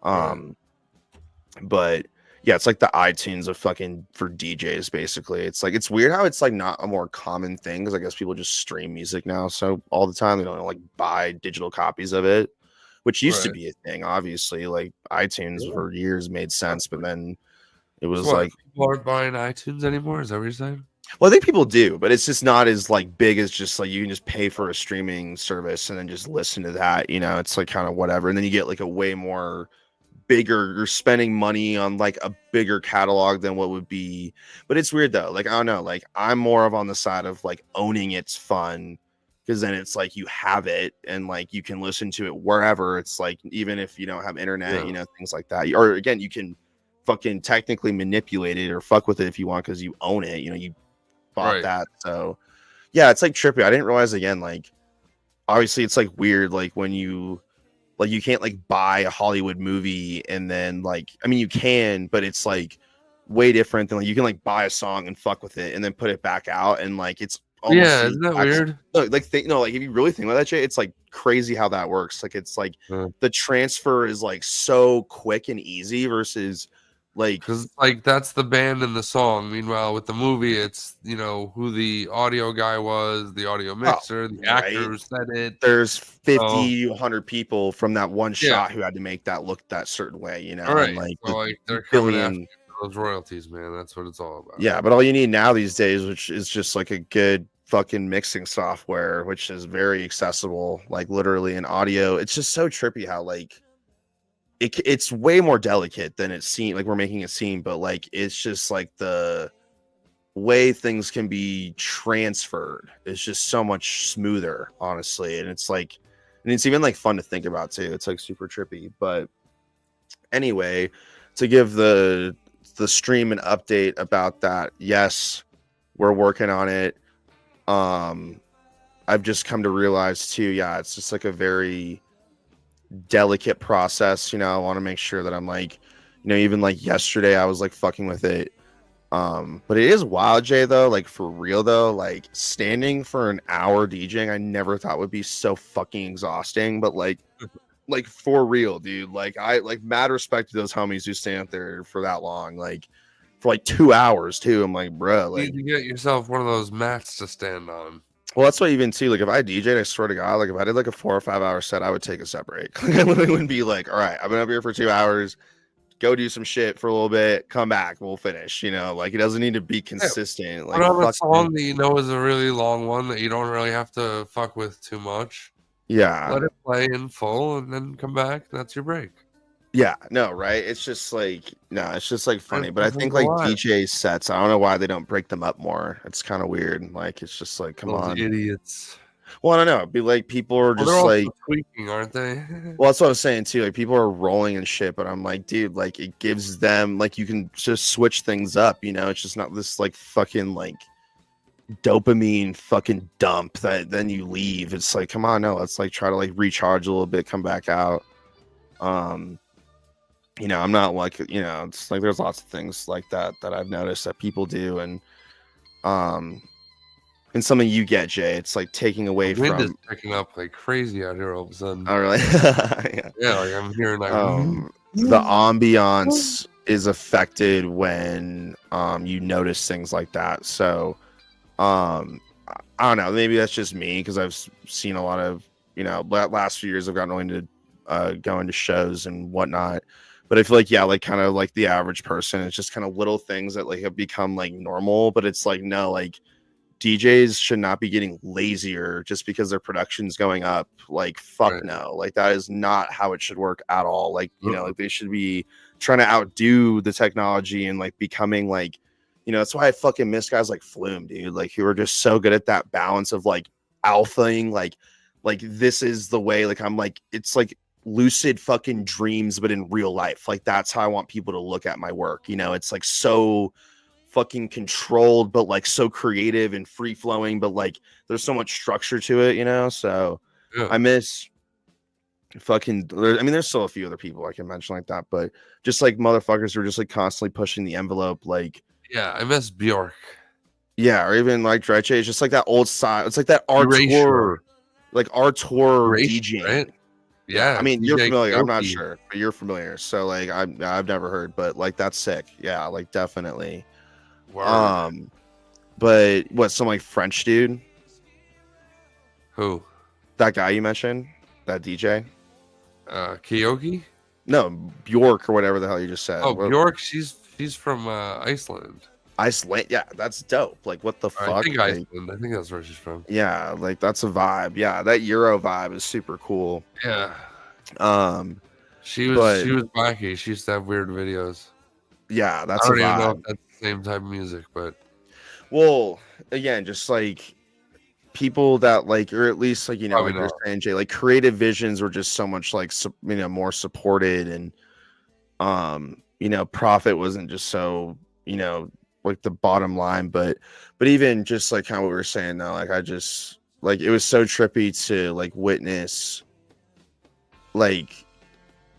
But yeah, it's like the iTunes of fucking for DJs, basically. It's like it's weird how it's like not a more common thing because I guess people just stream music now, so all the time they don't like buy digital copies of it, which used to be a thing. Obviously, like iTunes for years made sense, but then it was like people aren't buying iTunes anymore. Is that what you're saying? Well, I think people do, but it's just not as like big as just like you can just pay for a streaming service and then just listen to that. You know, it's like kind of whatever, and then you get like a way more bigger. You're spending money on like a bigger catalog than what would be. But it's weird though. Like I don't know. Like I'm more of on the side of like owning it's fun because then it's like you have it and like you can listen to it wherever. It's like even if you don't have internet, you know, things like that. Or again, you can fucking technically manipulate it or fuck with it if you want because you own it. You know, you bought that. So yeah, it's like trippy. I didn't realize again, like obviously it's like weird, like when you like you can't like buy a Hollywood movie and then like I mean you can, but it's like way different than like you can like buy a song and fuck with it and then put it back out and like it's almost isn't that weird? Like like if you really think about that shit, it's like crazy how that works. Like it's like the transfer is like so quick and easy versus like because like that's the band in the song. Meanwhile, with the movie, it's you know who the audio guy was, the audio mixer, the actor who said it. There's 50, 100 people from that one shot who had to make that look that certain way, you know, and like, so, like they're coming billion after those royalties, man. That's what it's all about. Yeah, but all you need now these days, which is just like a good fucking mixing software, which is very accessible, like literally in audio. It's just so trippy how like it's way more delicate than it seems. Like we're making it seem, but like it's just like the way things can be transferred is just so much smoother, honestly. And it's like, and it's even like fun to think about too. It's like super trippy. But anyway, to give the stream an update about that, yes, we're working on it. I've just come to realize too, yeah, it's just like a very delicate process. You know, I want to make sure that I'm like, you know, even like yesterday I was like fucking with it. But it is wild, Jay, though, like for real though, like standing for an hour DJing, I never thought would be so fucking exhausting, but like for real, dude. Like I like mad respect to those homies who stand up there for that long, like for like 2 hours too. I'm like, bro, like you need to get yourself one of those mats to stand on. Well, that's what even too. Like if I DJ'd, I swear to God, like if I did like a 4 or 5 hour set, I would take a set break. Like I literally wouldn't be like, all right, I've been up here for 2 hours, go do some shit for a little bit, come back, we'll finish. You know, like it doesn't need to be consistent. Like a song that you know is a really long one that you don't really have to fuck with too much. Yeah. Let it play in full and then come back. That's your break. Yeah, no, right? It's just like it's just like funny. But I think like DJ sets, I don't know why they don't break them up more. It's kind of weird. Like it's just like, come on, idiots. Well, I don't know. It'd be like people are just like tweaking, aren't they? Well, that's what I was saying too. Like people are rolling and shit, but I'm like, dude, like it gives them like you can just switch things up. You know, it's just not this like fucking like dopamine fucking dump that then you leave. It's like, come on, no, let's like try to like recharge a little bit, come back out. You know, I'm not like, you know, it's like there's lots of things like that I've noticed that people do, and something you get, Jay, it's like taking away the wind from is picking up like crazy out here all of a sudden. Oh, really? Yeah, like I'm hearing like the ambiance is affected when you notice things like that. So I don't know, maybe that's just me because I've seen a lot of, you know, last few years I've gotten into going to shows and whatnot. But I feel like, yeah, like kind of like the average person, it's just kind of little things that like have become like normal. But it's like, no, like DJs should not be getting lazier just because their production's going up. Like, fuck no. Like, that is not how it should work at all. Like, you know, like they should be trying to outdo the technology and like becoming like, you know, that's why I fucking miss guys like Flume, dude. Like, who are just so good at that balance of like alphaing, like this is the way, like I'm like, it's like lucid fucking dreams but in real life. Like that's how I want people to look at my work, you know. It's like so fucking controlled but like so creative and free flowing, but like there's so much structure to it, you know. So I miss fucking I mean there's still a few other people I can mention like that, but just like motherfuckers who are just like constantly pushing the envelope. Like I miss Bjork. Yeah, or even like Dreiche. It's just like that old style. It's like that Artur, like Artur DJing, right? Yeah, I mean, you're familiar. I'm not sure, but you're familiar. So like, I've never heard, but like that's sick. Yeah, like definitely. Word. But what? Some like French dude? Who? That guy you mentioned? That DJ? Kyoki? No, Bjork or whatever the hell you just said. Oh, Bjork. She's from Iceland. Iceland, yeah, that's dope. Like, what the I fuck? think Like, Iceland. I think that's where she's from. yeah, like that's a vibe. Yeah, that Euro vibe is super cool. Yeah. She was But wacky. She used to have weird videos. yeah, that's I a don't even know if vibe. that's the same type of music, but Well, again, just like people that like, or at least like, probably like you're not. saying, Jay, like creative visions were just so much like, more supported, and profit wasn't just so, like the bottom line, but even just like kind of what we were saying though, like I just like it was so trippy to like witness, like,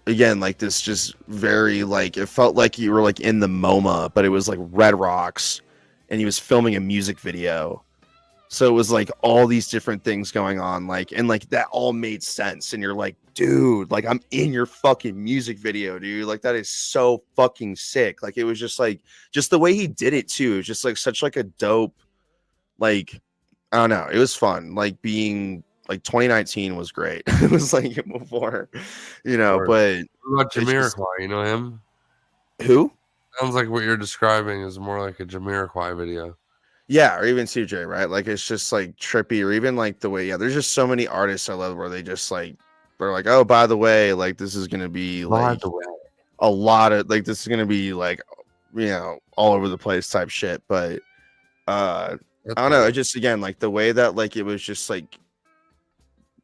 again, like this just very like it felt like you were like in the MoMA, but it was like Red Rocks, and he was filming a music video. So it was like all these different things going on, like, and like that all made sense. And you're like, dude, like I'm in your fucking music video, dude. Like that is so fucking sick. Like it was just like, just the way he did it too. It was just like such like a dope, like, I don't know. It was fun. Like being like 2019 was great. It was like before, but what about it's just, Jamiroquai? You know him? who? Sounds like what you're describing is more like a Jamiroquai video. Yeah, or even CJ, right? Like it's just like trippy, or even like the way, yeah, there's just so many artists I love where they just like, they're like, oh, by the way, like this is gonna be like a lot of like this is gonna be like, all over the place type shit. But I don't know, it just, again, like the way that like it was just like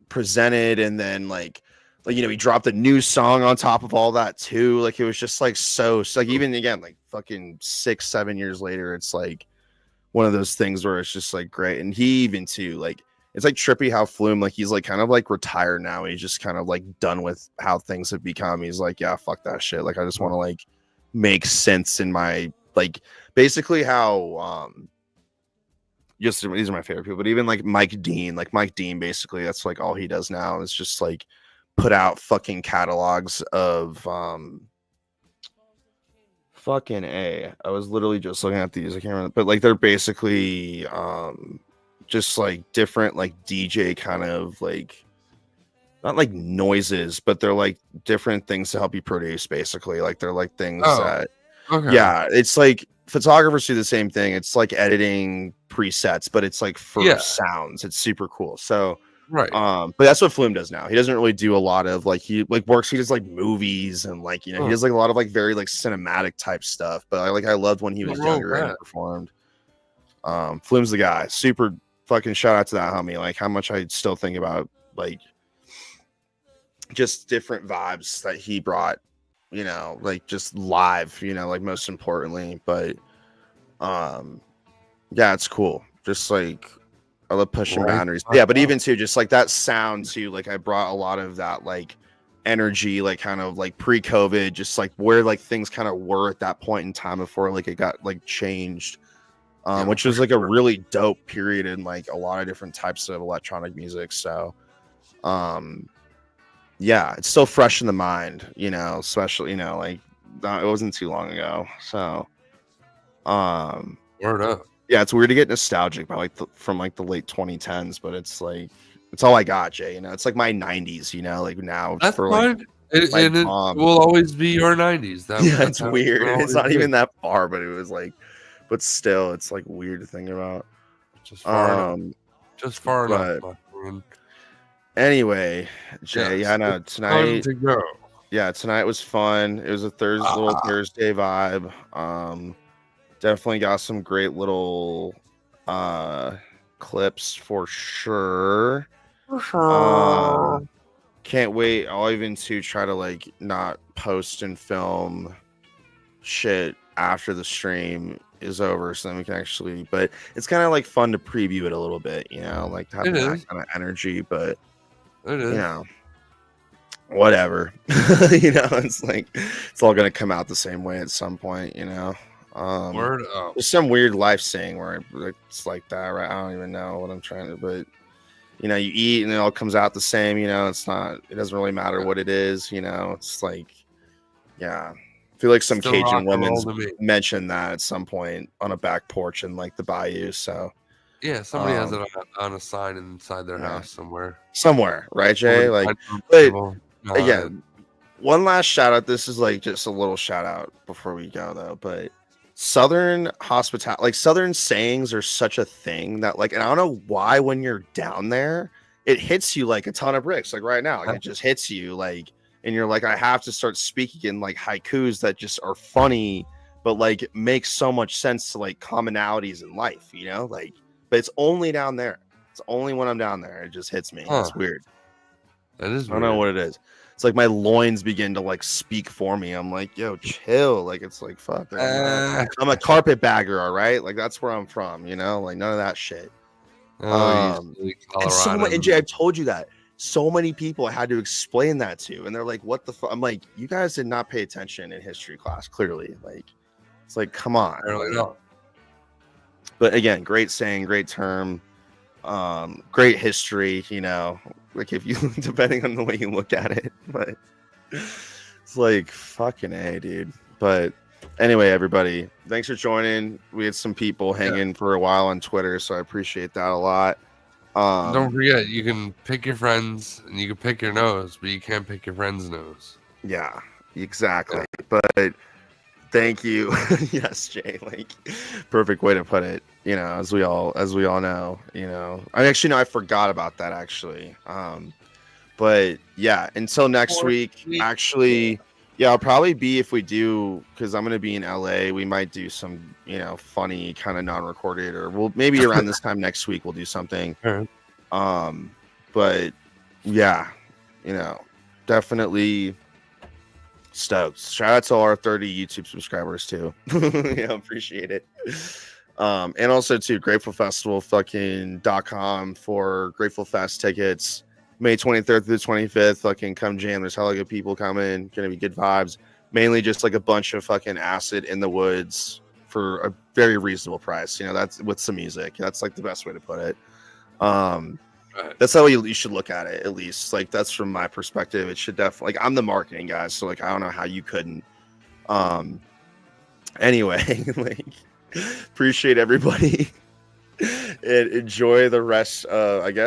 presented, and then like he dropped a new song on top of all that too. Like it was just like so like, even again, like fucking 6-7 years later, it's like one of those things where it's just like great. And he even too, like, it's like trippy how Flume, like he's like kind of like retired now. He's just kind of like done with how things have become. He's like, yeah, fuck that shit. Like I just want to like make sense in my, like, basically how just these are my favorite people. But even like Mike Dean, basically that's like all he does now is just like put out fucking catalogs of fucking A. I was literally just looking at these. I can't remember, but like they're basically just like different like DJ kind of like, not like noises, but they're like different things to help you produce, basically. Like they're like things that yeah, it's like photographers do the same thing. It's like editing presets, but it's like for sounds. It's super cool. So right. But that's what Flume does now. He doesn't really do a lot of like, he like works, he does like movies and like, he does like a lot of like very like cinematic type stuff. But I loved when he was younger and performed. Flume's the guy. Super fucking shout out to that homie. Like how much I still think about like just different vibes that he brought, like just live, like most importantly. But yeah, it's cool. Just like I love pushing boundaries. Yeah, but even too, just like that sound too, like I brought a lot of that like energy, like kind of like pre-COVID, just like where like things kind of were at that point in time before like it got like changed. Which was like a really dope period in like a lot of different types of electronic music. So yeah, it's still fresh in the mind, especially, like it wasn't too long ago. So word up. Yeah, it's weird to get nostalgic by like from like the late 2010s, but it's like it's all I got, Jay. It's like my 90s, like now. That's for fine. Like it will always be your 90s. Yeah, it's weird. It's not even that far, but it was like, but still, it's like weird to think about. Just far enough. Just far enough. Anyway, Jay, yeah, no, tonight. Time to go. Yeah, tonight was fun. It was a little Thursday vibe. Definitely got some great little clips for sure. Can't wait. I'll even to try to like not post and film shit after the stream is over, so then we can actually, but it's kind of like fun to preview it a little bit, like having that kind of energy. But it is, whatever. It's like it's all gonna come out the same way at some point, Word up. There's some weird life saying where it's like that, right? I don't even know what I'm trying to, but you eat and it all comes out the same. It's not. It doesn't really matter what it is. It's like, yeah. I feel like some Still Cajun women mentioned that at some point on a back porch in like the bayou. So yeah, somebody has it on a sign inside their house somewhere, right, Jay? Like, but again, one last shout out. This is like just a little shout out before we go, though. But Southern hospitality, like Southern sayings are such a thing that like, and I don't know why when you're down there, it hits you like a ton of bricks. Like right now, like it just hits you like, and you're like, I have to start speaking in like haikus that just are funny, but like make so much sense to like commonalities in life, you know, like, but it's only down there. It's only when I'm down there. It just hits me. It's weird. That is weird. I don't know what it is. It's like my loins begin to like speak for me. I'm like, yo, chill. Like it's like fuck. I'm a carpetbagger, all right. Like that's where I'm from. You know, like none of that shit. And so much. And Jay, I've told you that. So many people I had to explain that to, and they're like, "What the fuck?" I'm like, "You guys did not pay attention in history class. Clearly, like, it's like, come on." But again, great saying, great term, great history. You know, like if you depending on the way you look at it, but it's like fucking A, dude. But anyway, everybody, thanks for joining. We had some people hanging for a while on Twitter, so I appreciate that a lot. Don't forget, you can pick your friends and you can pick your nose, but you can't pick your friend's nose. Yeah, exactly. Yeah. But thank you. Yes, Jay, like perfect way to put it. You know, as we all know, you know, I forgot about that actually. But yeah, until next week, actually, yeah, I'll probably be, if we do, because I'm going to be in LA, we might do some, you know, funny kind of non-recorded, or we'll maybe around this time next week, we'll do something. But yeah, you know, definitely stoked. Shout out to all our 30 YouTube subscribers too. Yeah, appreciate it. And also to Grateful Festival .com for Grateful Fest tickets. May 23rd through the 25th, fucking come jam. There's hella good people coming. Gonna be good vibes. Mainly just like a bunch of fucking acid in the woods for a very reasonable price. You know, that's with some music. That's like the best way to put it. That's how you should look at it, at least. Like that's from my perspective. It should definitely, like, I'm the marketing guy, so like I don't know how you couldn't. Anyway, like appreciate everybody and enjoy the rest. I guess.